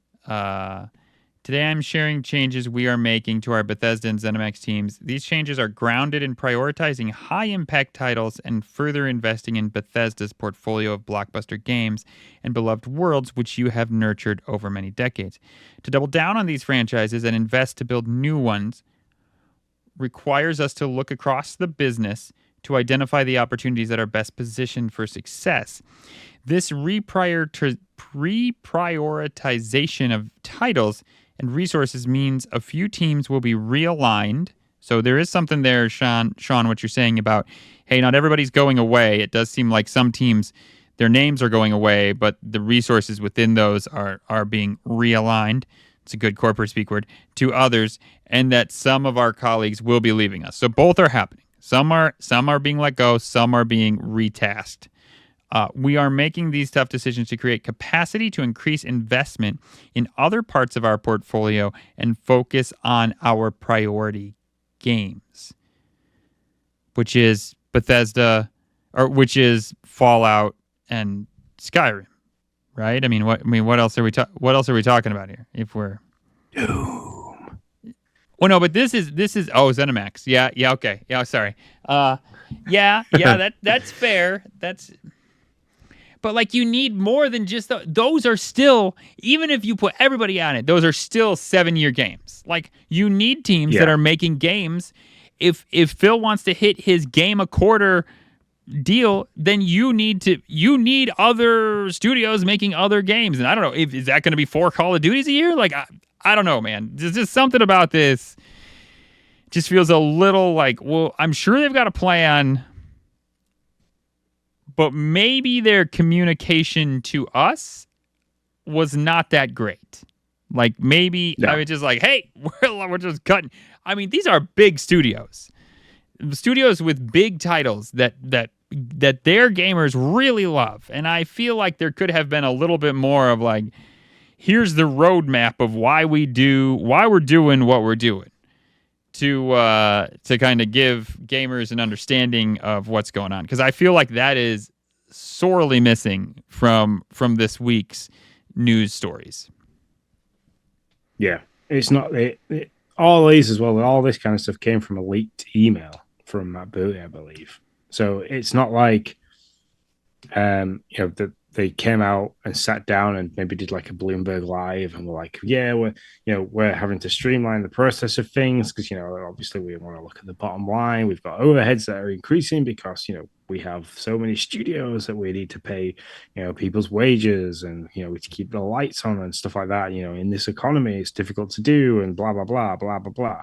Today I'm sharing changes we are making to our Bethesda and ZeniMax teams. These changes are grounded in prioritizing high-impact titles and further investing in Bethesda's portfolio of blockbuster games and beloved worlds which you have nurtured over many decades. To double down on these franchises and invest to build new ones requires us to look across the business to identify the opportunities that are best positioned for success. This reprioritization of titles and resources means a few teams will be realigned. So there is something there, Sean, what you're saying about, hey, not everybody's going away. It does seem like some teams, their names are going away, but the resources within those are being realigned. It's a good corporate speak word, to others, and that some of our colleagues will be leaving us. So both are happening. Some are being let go, some are being retasked. We are making these tough decisions to create capacity to increase investment in other parts of our portfolio and focus on our priority games, which is Bethesda, or which is Fallout and Skyrim, right? I mean, what else are we talking about here? If we're Doom. Well, no, but this is ZeniMax. Yeah, okay. Yeah, sorry. That's fair. But you need more than just those are still, even if you put everybody on it, those are still 7-year games. You need teams that are making games. If Phil wants to hit his game a quarter deal, then you need other studios making other games. And I don't know, is that going to be 4 Call of Duties a year? I don't know, man. There's just something about this. just feels a little like, well, I'm sure they've got a plan, but maybe their communication to us was not that great. Like maybe I was just like, hey, we're just cutting. I mean, these are big studios with big titles that their gamers really love, and I feel like there could have been a little bit more of like, here's the roadmap of why we're doing what we're doing to kind of give gamers an understanding of what's going on, because I feel like that is sorely missing from this week's news stories. Yeah, it's not all these as well. All this kind of stuff came from a leaked email from Matt Booty, I believe. So it's not like that they came out and sat down and maybe did like a Bloomberg Live and were like, yeah, we're having to streamline the process of things because obviously we want to look at the bottom line. We've got overheads that are increasing because we have so many studios that we need to pay people's wages, and we to keep the lights on and stuff like that. In this economy it's difficult to do, and blah blah blah blah blah blah.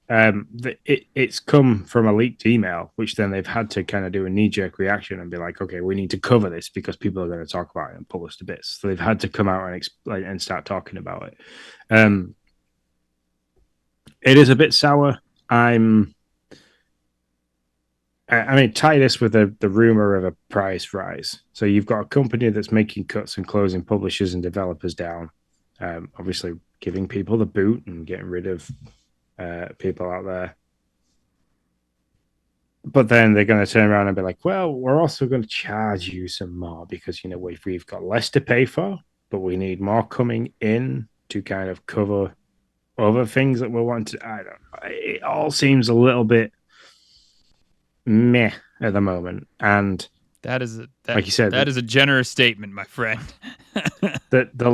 It's come from a leaked email, which then they've had to kind of do a knee-jerk reaction and be like, okay, we need to cover this because people are going to talk about it and pull us to bits. So they've had to come out and explain and start talking about it. It is a bit sour. I mean, tie this with the rumor of a price rise. So you've got a company that's making cuts and closing publishers and developers down, obviously giving people the boot and getting rid of people out there. But then they're going to turn around and be like, well, we're also going to charge you some more because, we've got less to pay for, but we need more coming in to kind of cover other things that we want to. I don't know. It all seems a little bit meh at the moment. And like you said, that is a generous statement, my friend. the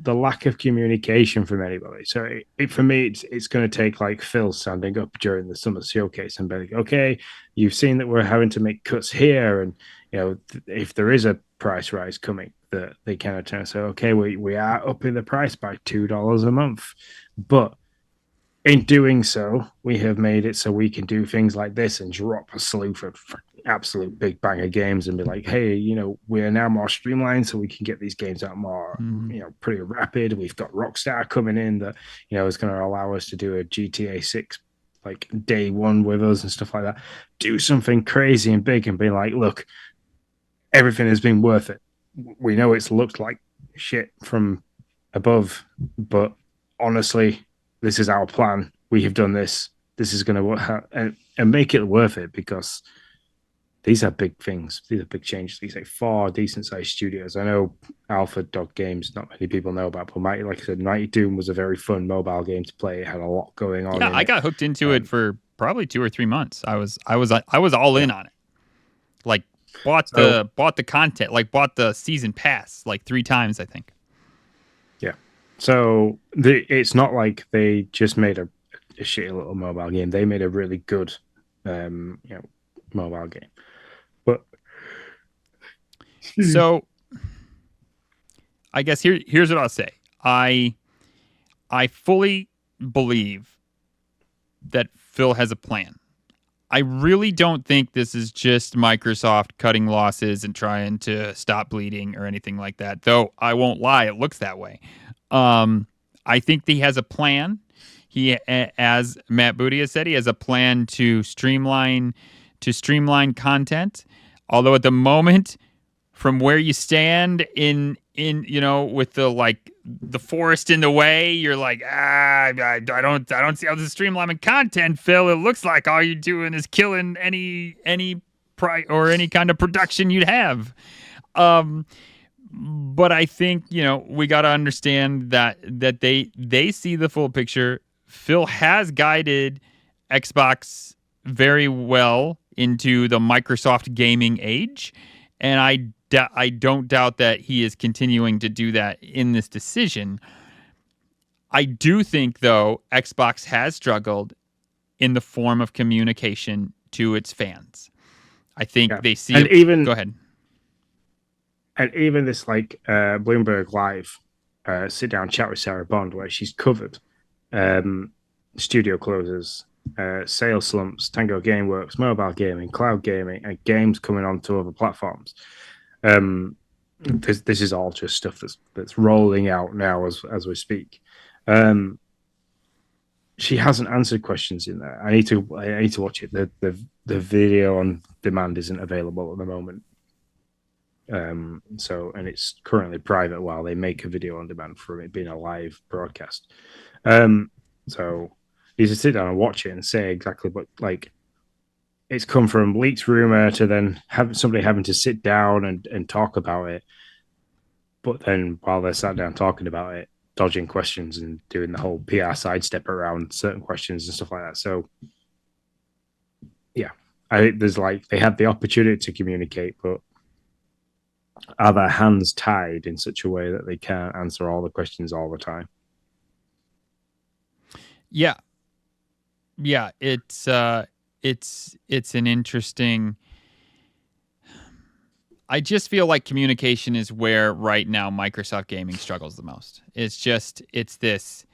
lack of communication from anybody. So for me, it's going to take like Phil standing up during the summer showcase and be like, okay, you've seen that we're having to make cuts here, and if there is a price rise coming, that they kind of turn and say, okay, we are upping the price by $2 a month, but in doing so, we have made it so we can do things like this and drop a slew for absolute big banger games and be like, hey, we are now more streamlined so we can get these games out more, pretty rapid. We've got Rockstar coming in that, is going to allow us to do a GTA 6 like day one with us and stuff like that. Do something crazy and big and be like, look, everything has been worth it. We know it's looked like shit from above, but honestly, this is our plan. We have done this. This is going to work, and make it worth it, because these are big things. These are big changes. These are 4 decent-sized studios. I know Alpha Dog Games, not many people know about, but like I said, Mighty Doom was a very fun mobile game to play. It had a lot going on. Yeah, I got hooked into it for probably 2 or 3 months. I was all in on it. Like bought the content, like bought the season pass like 3 times, I think. Yeah. So it's not like they just made a shitty little mobile game. They made a really good, mobile game. But so, I guess here's what I'll say. I fully believe that Phil has a plan. I really don't think this is just Microsoft cutting losses and trying to stop bleeding or anything like that. Though I won't lie, it looks that way. I think he has a plan. He, as Matt Booty has said, he has a plan to streamline content. Although at the moment, from where you stand in with the forest in the way, you're like, I don't see how this is streamlining content, Phil. It looks like all you're doing is killing any or any kind of production you'd have. But I think we got to understand that they see the full picture. Phil has guided Xbox very well into the Microsoft gaming age, and I don't doubt that he is continuing to do that in this decision. I do think, though, Xbox has struggled in the form of communication to its fans. I think they see go ahead. And even this Bloomberg Live sit down chat with Sarah Bond, where she's covered studio closures sales slumps, Tango Gameworks, mobile gaming, cloud gaming, and games coming onto other platforms. This is all just stuff that's rolling out now as we speak. She hasn't answered questions in there. I need to watch it. The video on demand isn't available at the moment. So, and it's currently private while they make a video on demand from it being a live broadcast. So you just sit down and watch it and say exactly what, like, it's come from leaked rumor to then have somebody having to sit down and talk about it. But then while they're sat down talking about it, dodging questions and doing the whole PR sidestep around certain questions and stuff like that. So yeah, I think there's like, they had the opportunity to communicate, but are their hands tied in such a way that they can't answer all the questions all the time? Yeah. It's an interesting. I just feel like communication is where right now Microsoft Gaming struggles the most. It's this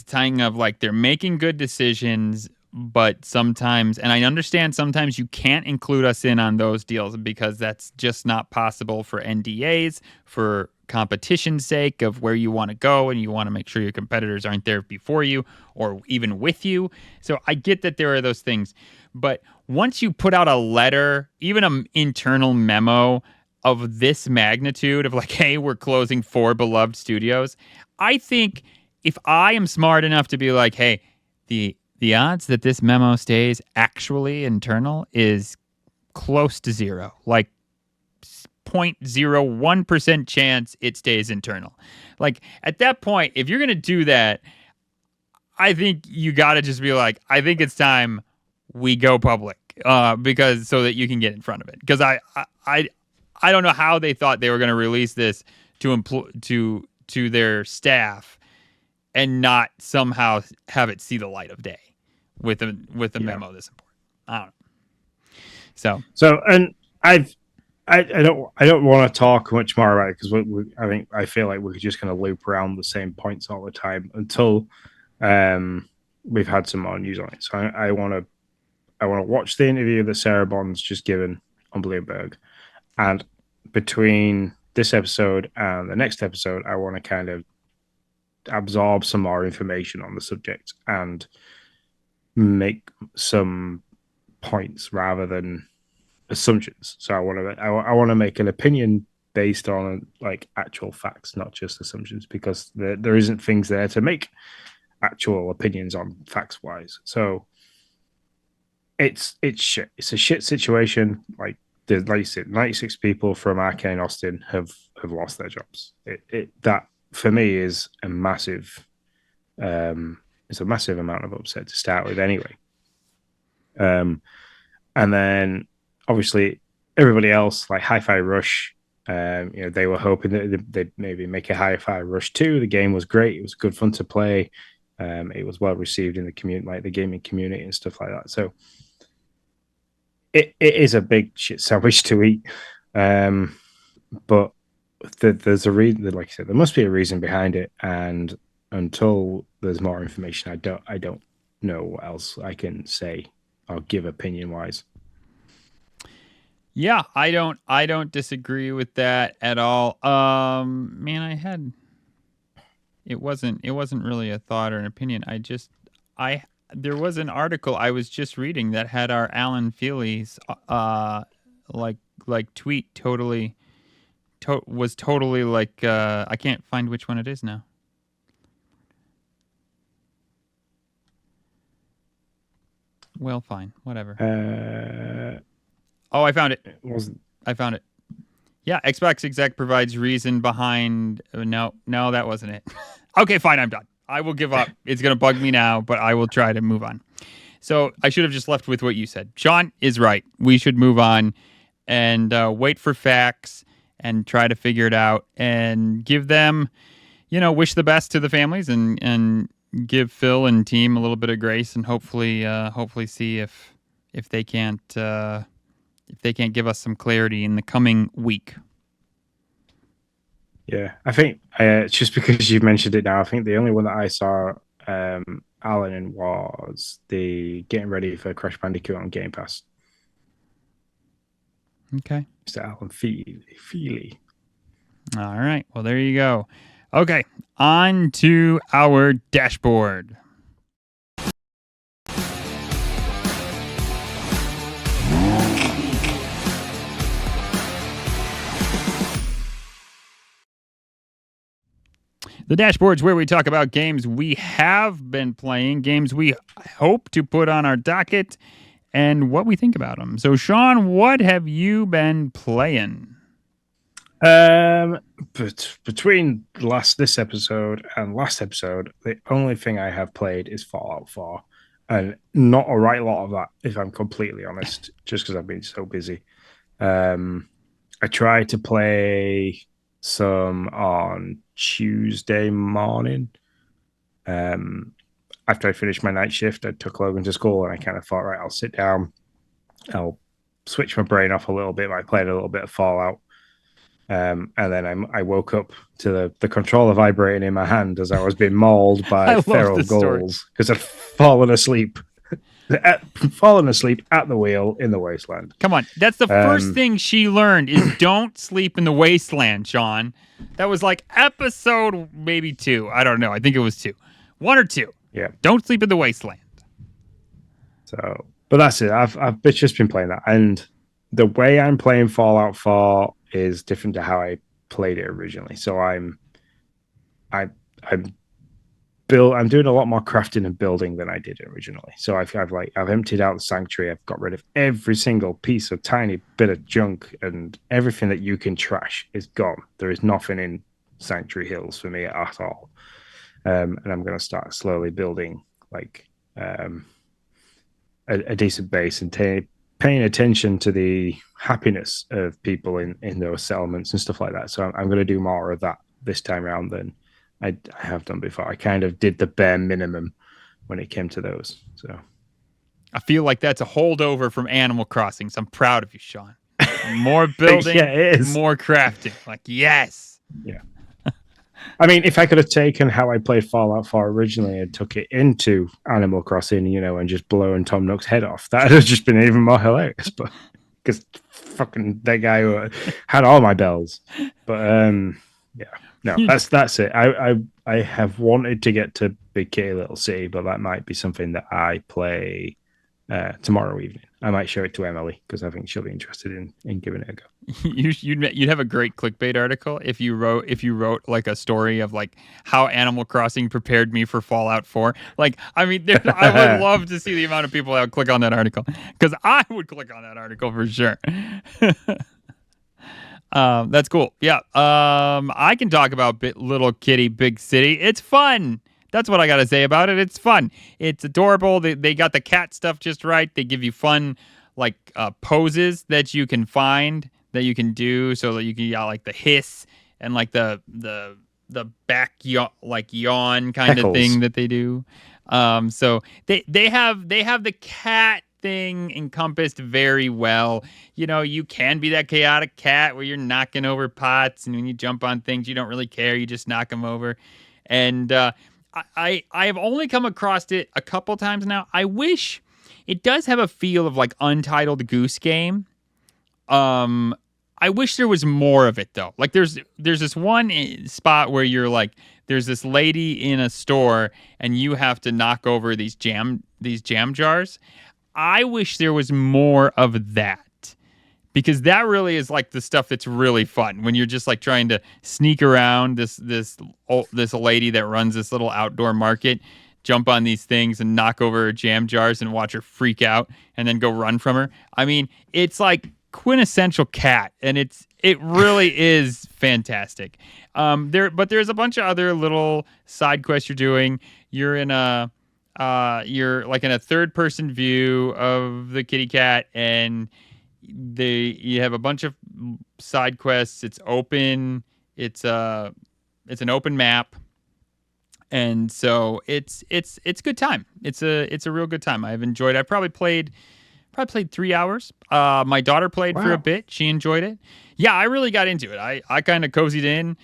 thing of like, they're making good decisions, but sometimes, and I understand sometimes you can't include us in on those deals because that's just not possible for NDAs, for competition's sake of where you want to go, and you want to make sure your competitors aren't there before you or even with you. So I get that there are those things, but once you put out a letter, even an internal memo of this magnitude of like, hey, we're closing 4 beloved studios, I think if I am smart enough to be like, hey, the odds that this memo stays actually internal is close to zero, like 0.01% chance it stays internal. Like at that point, if you're going to do that, I think you got to just be like, I think it's time we go public, because so that you can get in front of it. Because I don't know how they thought they were going to release this to their staff and not somehow have it see the light of day with a memo this important. I don't know. So, and I don't want to talk much more about it because I feel like we're just going to loop around the same points all the time until we've had some more news on it. So I want to watch the interview that Sarah Bond's just given on Bloomberg, and between this episode and the next episode, I want to kind of absorb some more information on the subject and make some points rather than assumptions. So I want to make an opinion based on like actual facts, not just assumptions, because there isn't things there to make actual opinions on facts wise. So it's shit. It's a shit situation. Like you said, 96 people from Arcane Austin have lost their jobs. That for me is a massive it's a massive amount of upset to start with anyway. And then obviously everybody else, like Hi-Fi Rush, they were hoping that they'd maybe make a Hi-Fi Rush 2. The game was great. It was good fun to play. It was well received in the community, like the gaming community and stuff like that. So it is a big shit sandwich to eat. But there's a reason, like I said, there must be a reason behind it. And until there's more information, I don't know what else I can say or give opinion wise. Yeah, I don't disagree with that at all. Man, it wasn't really a thought or an opinion. There was an article I was just reading that had our Alan Feely's like tweet was totally like, I can't find which one it is now. Well, fine, whatever. I found it. I found it. Yeah, Xbox exec provides reason behind. No, that wasn't it. Okay, fine, I'm done. I will give up. It's going to bug me now, but I will try to move on. So I should have just left with what you said. Sean is right. We should move on and wait for facts and try to figure it out and give them, wish the best to the families and give Phil and team a little bit of grace and hopefully see if they can't give us some clarity in the coming week. Yeah, I think just because you mentioned it now, I think the only one that I saw Alan was the getting ready for Crash Bandicoot on Game Pass. Okay. Mr. Alan Feely. All right. Well, there you go. Okay. On to our dashboard. The dashboard's where we talk about games we have been playing, games we hope to put on our docket, and what we think about them. So, Sean, what have you been playing? But between this episode and last episode, the only thing I have played is Fallout 4, and not a right lot of that, if I'm completely honest, just because I've been so busy. I tried to play some on Tuesday morning. After I finished my night shift, I took Logan to school, and I kind of thought, right, I'll sit down, I'll switch my brain off a little bit. I played a little bit of Fallout. And then I woke up to the controller vibrating in my hand as I was being mauled by feral ghouls because I'd fallen asleep. Fallen asleep at the wheel in the wasteland. Come on, that's the first thing she learned is don't sleep in the wasteland, Sean. That was like episode maybe 2. I don't know. I think it was 2, 1 or 2. Yeah, don't sleep in the wasteland. So, but that's it. I've just been playing that, and the way I'm playing Fallout 4 is different to how I played it originally. So I'm doing a lot more crafting and building than I did originally. So I've emptied out the sanctuary. I've got rid of every single piece of tiny bit of junk, and everything that you can trash is gone. There is nothing in Sanctuary Hills for me at all. And I'm going to start slowly building like a decent base and paying attention to the happiness of people in those settlements and stuff like that. So I'm going to do more of that this time around than I have done before. I kind of did the bare minimum when it came to those. So I feel like that's a holdover from Animal Crossing. So I'm proud of you, Sean. More building, yeah, it is. More crafting. Like, yes. Yeah. I mean, if I could have taken how I played Fallout 4 originally and took it into Animal Crossing, and just blowing Tom Nook's head off, that would have just been even more hilarious. But because fucking that guy had all my bells. But yeah, no, that's it. I have wanted to get to Big Kitty Little City, but that might be something that I play tomorrow evening. I might show it to Emily because I think she'll be interested in giving it a go. You'd have a great clickbait article if you wrote like a story of like how Animal Crossing prepared me for Fallout 4. Like, I mean, I would love to see the amount of people that would click on that article because I would click on that article for sure. That's cool. Yeah. I can talk about Little Kitty Big City. It's fun. That's what I got to say about it. It's fun. It's adorable. They got the cat stuff just right. They give you fun, like poses that you can find that you can do, so that you can like the hiss and like the back yawn kind of thing that they do. So they have the cat thing encompassed very well. You can be that chaotic cat where you're knocking over pots, and when you jump on things, you don't really care. You just knock them over, and I have only come across it a couple times now. I wish it does have a feel of like Untitled Goose Game. I wish there was more of it though. Like there's this one spot where you're like, there's this lady in a store and you have to knock over these jam jars. I wish there was more of that. Because that really is like the stuff that's really fun when you're just like trying to sneak around this lady that runs this little outdoor market, jump on these things and knock over her jam jars and watch her freak out and then go run from her. I mean, it's like quintessential cat, and it really is fantastic. But there's a bunch of other little side quests you're doing. You're in you're like in a third person view of the kitty cat, and you have a bunch of side quests. It's open. It's an open map, and so it's a good time. It's a real good time. I've enjoyed it. I probably played 3 hours. My daughter played for a bit. She enjoyed it. Yeah, I really got into it. I kind of cozied in,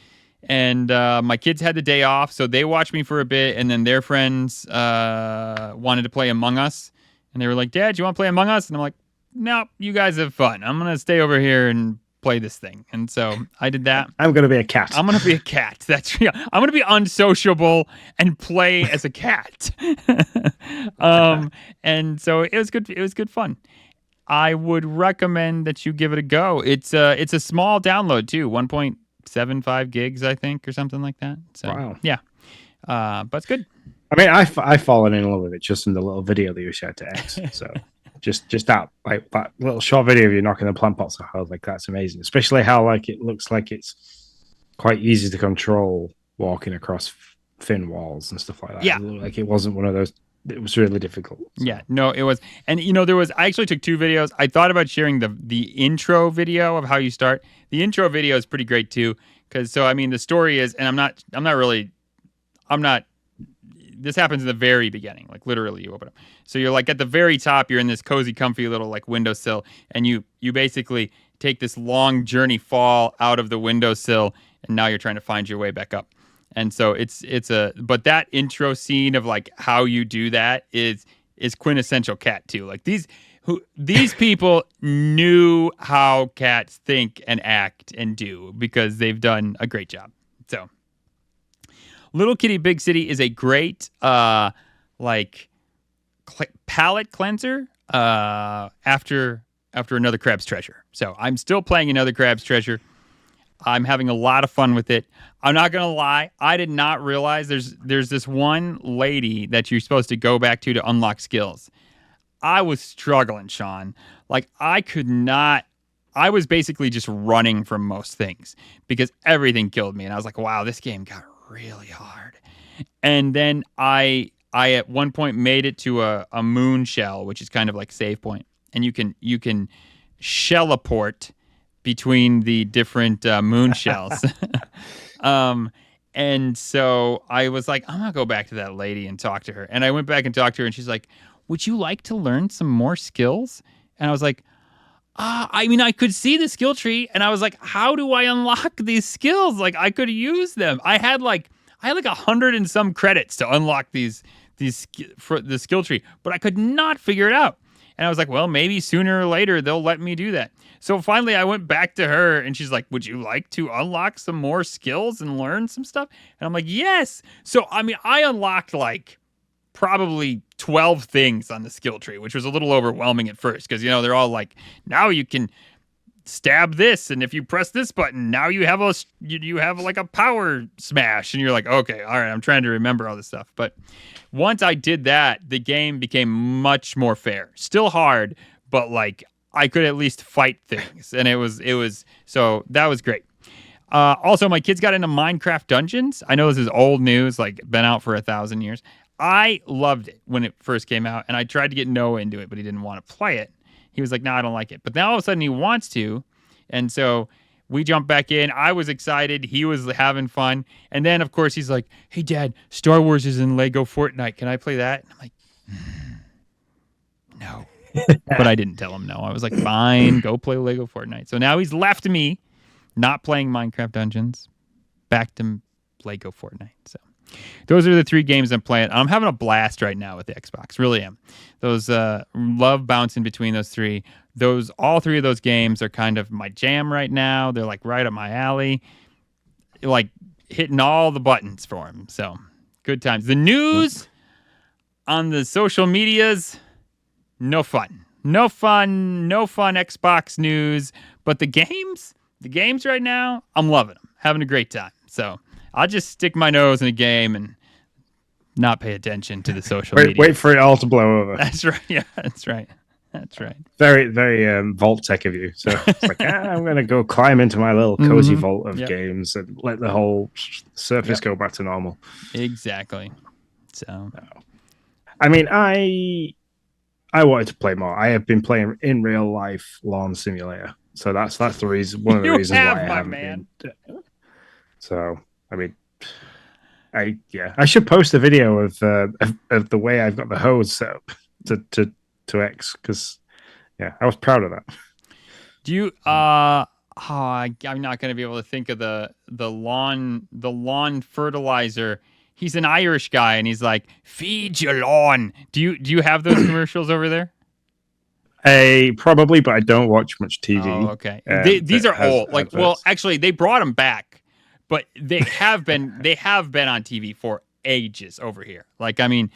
And my kids had the day off, so they watched me for a bit, and then their friends wanted to play Among Us, and they were like, "Dad, you want to play Among Us?" And I'm like, "No, you guys have fun. I'm gonna stay over here and play this thing." And so I did that. I'm going to be a cat. I'm gonna be a cat. I'm gonna be unsociable and play as a cat. And so it was good. It was good fun. I would recommend that you give it a go. It's a small download too, 1.75 gigs, I think, or something like that. So Wow. yeah, but it's good. I mean, I've fallen in love with it just in the little video that you shared to X. So just that little short video of you knocking the plant pots off. I was like, that's amazing. Especially how like it looks like it's quite easy to control walking across thin walls and stuff like that. Yeah. It looked like it wasn't one of those. It was really difficult. So. Yeah, no, it was. And I actually took 2 videos. I thought about sharing the intro video of how you start. The intro video is pretty great too, because I mean the story is, and I'm not. This happens in the very beginning, like literally you open up. So you're like at the very top, you're in this cozy, comfy little like windowsill, and you basically take this long journey fall out of the windowsill, and now you're trying to find your way back up. And so but that intro scene of like how you do that is quintessential cat too. Like these people knew how cats think and act and do because they've done a great job. So Little Kitty Big City is a great palate cleanser after Another Crab's Treasure. So I'm still playing Another Crab's Treasure. I'm having a lot of fun with it. I'm not gonna lie, I did not realize there's this one lady that you're supposed to go back to unlock skills. I was struggling, Sean. Like I could not. I was basically just running from most things because everything killed me, and I was like, "Wow, this game got really hard." And then I at one point made it to a moon shell, which is kind of like save point, and you can shellaport between the different moon shells. And so I was like, I'm gonna go back to that lady and talk to her. And I went back and talked to her, and she's like, "Would you like to learn some more skills?" And I was like, I mean, I could see the skill tree, and I was like, how do I unlock these skills? Like, I could use them. I had like 100 and some credits to unlock these for the skill tree, but I could not figure it out. And I was like, well, maybe sooner or later they'll let me do that. So finally I went back to her, and she's like, would you like to unlock some more skills and learn some stuff? And I'm like, yes. So, I mean, I unlocked like probably 12 things on the skill tree, which was a little overwhelming at first because, they're all like, now you can stab this, and if you press this button, now you have like a power smash, and you're like, okay, all right, I'm trying to remember all this stuff. But once I did that, the game became much more fair. Still hard, but like I could at least fight things, and it was so that was great. Also, my kids got into Minecraft Dungeons. I know this is old news, like been out for 1,000 years. I loved it when it first came out, and I tried to get Noah into it, but he didn't want to play it. He was like, no, I don't like it. But now all of a sudden he wants to, and so we jumped back in. I was excited. He was having fun. And then, of course, he's like, hey, Dad, Star Wars is in Lego Fortnite. Can I play that? And I'm like, no. But I didn't tell him no. I was like, fine, go play Lego Fortnite. So now he's left me not playing Minecraft Dungeons, back to Lego Fortnite. So those are the 3 games I'm playing. I'm having a blast right now with the Xbox. Really am. Those love bouncing between those 3. All 3 of those games are kind of my jam right now. They're like right up my alley. Like hitting all the buttons for them. So good times. The news on the social medias, no fun. No fun Xbox news. But the games right now, I'm loving them. Having a great time. So I'll just stick my nose in a game and not pay attention to the social media. Wait for it all to blow over. That's right. Yeah, that's right. Very, very Vault Tech of you. So it's like, I'm going to go climb into my little cozy vault of games and let the whole surface go back to normal. Exactly. So, I mean, I wanted to play more. I have been playing in real life Lawn Simulator, so that's the reason. One of the reasons why I haven't been. So, I mean, I should post a video of the way I've got the hose set up to X, because I was proud of that. Do you I'm not going to be able to think of the lawn fertilizer. He's an Irish guy, and he's like, "Feed your lawn." Do you have those commercials over there? Probably, but I don't watch much Oh, TV. okay. These That are has old. Like, well, adverts. actually, they brought them back, but they have been on TV for ages over here. Like, I mean,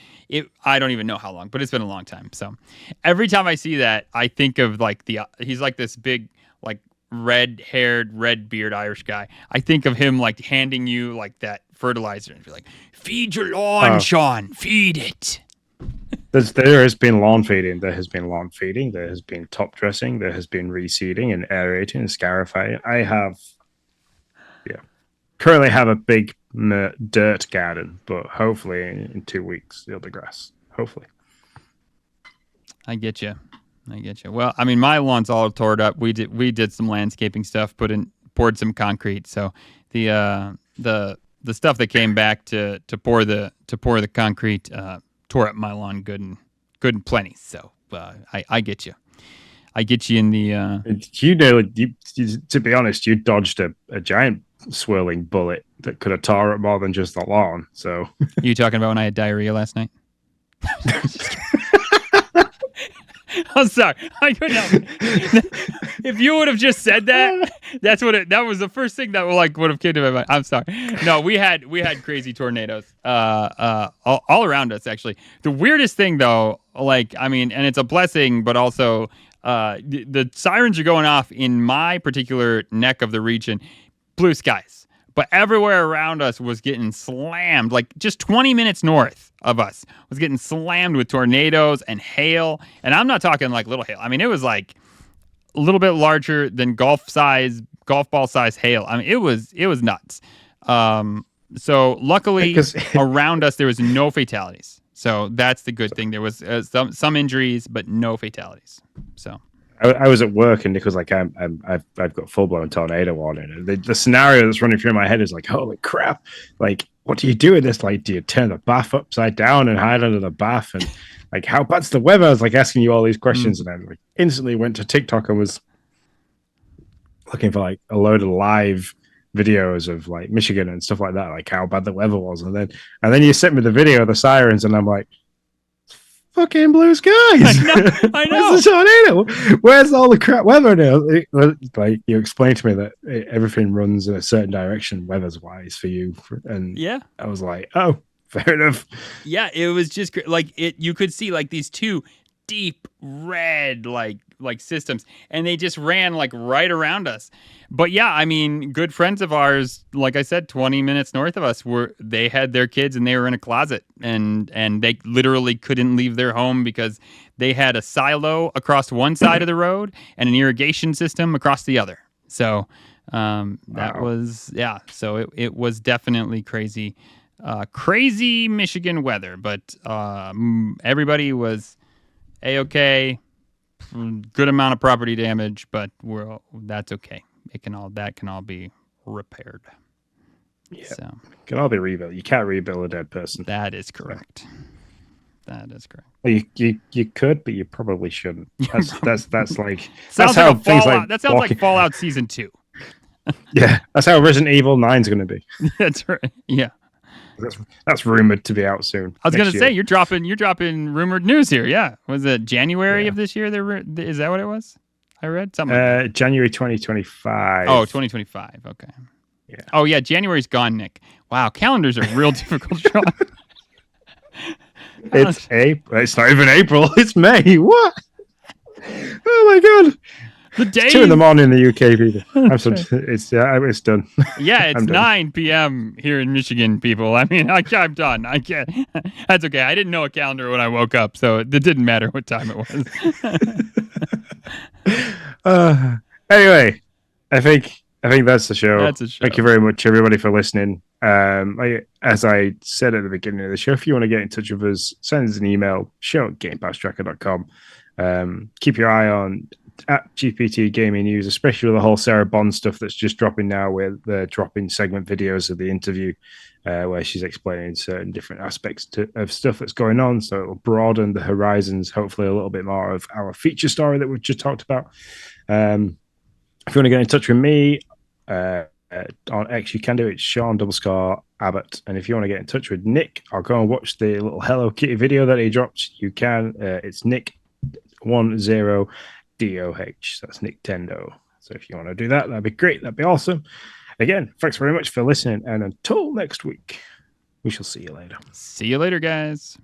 I don't even know how long, but it's been a long time. So, every time I see that, I think of like he's like this big, like red-haired, red-beard Irish guy. I think of him like handing you like that fertilizer and be like, "Feed your lawn, Oh, Sean. Feed it." there has been lawn feeding. There has been lawn feeding. There has been top dressing. There has been reseeding and aerating and scarifying. Yeah, currently have a big dirt garden, but hopefully in 2 weeks it'll be grass. Hopefully. I get you. I get you. Well, I mean, my lawn's all torn up. We did some landscaping stuff, poured some concrete. So the stuff that came back to pour the concrete tore up my lawn good and plenty. So I get you. I get you in the. To be honest, you dodged a giant swirling bullet that could have tore up more than just the lawn. So You talking about when I had diarrhea last night? I'm sorry. I couldn't help it. If you would have just said that, that was the first thing that would have came to my mind. I'm sorry. No, we had crazy tornadoes all around us actually. The weirdest thing though, like I mean, and it's a blessing, but also the sirens are going off in my particular neck of the region, blue skies. But everywhere around us was getting slammed, like just 20 minutes north of us was getting slammed with tornadoes and hail. And I'm not talking like little hail. I mean, it was like a little bit larger than golf ball size hail. I mean, it was nuts. So luckily because around us there was no fatalities. So that's the good thing. There was some injuries, but no fatalities. So I was at work and Nick was like, I've got full blown tornado warning. And the scenario that's running through my head is like, holy crap! Like, what do you do in this? Like, do you turn the bath upside down and hide under the bath? And like, how bad's the weather? I was like asking you all these questions, and I like instantly went to TikTok and was looking for like a load of live videos of like Michigan and stuff like that, like how bad the weather was. And then you sent me the video of the sirens, and I'm like, fucking blue skies. I know. Where's the tornado? Where's all the crap weather now? Like you explained to me that everything runs in a certain direction, weather's wise for you, and yeah. I was like, oh, fair enough. Yeah, it was just like it. You could see like these two deep red like systems, and they just ran like right around us. But yeah, I mean, good friends of ours, like I said, 20 minutes north of us, they had their kids and they were in a closet, and they literally couldn't leave their home because they had a silo across one side of the road and an irrigation system across the other. So that was yeah. So it was definitely crazy. Crazy Michigan weather, but everybody was a-okay. Good amount of property damage, but that's okay. That can all be repaired. Yeah, so can all be rebuilt. You can't rebuild a dead person. That is correct. That is correct. Well, you could, but you probably shouldn't. That's like sounds that's how like things Fallout. like That sounds like Fallout Season 2. Yeah, that's how Resident Evil 9 is going to be. That's right. Yeah. That's rumored to be out soon. I was going to say you're dropping rumored news here. Yeah. Was it January of this year? Is that what it was? I read something. Like January 2025. Oh, 2025. Okay. Yeah. Oh yeah, January's gone, Nick. Wow, calendars are real difficult, Sean. It's April. It's not even April. It's May. What? Oh my god. The day. It's 2 a.m. in the UK, people. It's done. Yeah, it's 9 p.m. here in Michigan, people. I mean, I'm done. I can't. That's okay. I didn't know a calendar when I woke up, so it didn't matter what time it was. Anyway, I think that's the show. That's a show. Thank you very much, everybody, for listening. As I said at the beginning of the show, if you want to get in touch with us, send us an email, show@gamepasstracker.com. Keep your eye on at GPT Gaming News, especially with the whole Sarah Bond stuff that's just dropping now, where they're dropping segment videos of the interview where she's explaining certain different aspects of stuff that's going on. So it'll broaden the horizons, hopefully a little bit more of our feature story that we've just talked about. If you want to get in touch with me on X, you can do it. It's Sean _ Abbott. And if you want to get in touch with Nick, I'll go and watch the little Hello Kitty video that he dropped. You can. It's Nick10DOH. That's Nick Tendo. So if you want to do that, that'd be great. That'd be awesome. Again, thanks very much for listening. And until next week, we shall see you later. See you later, guys.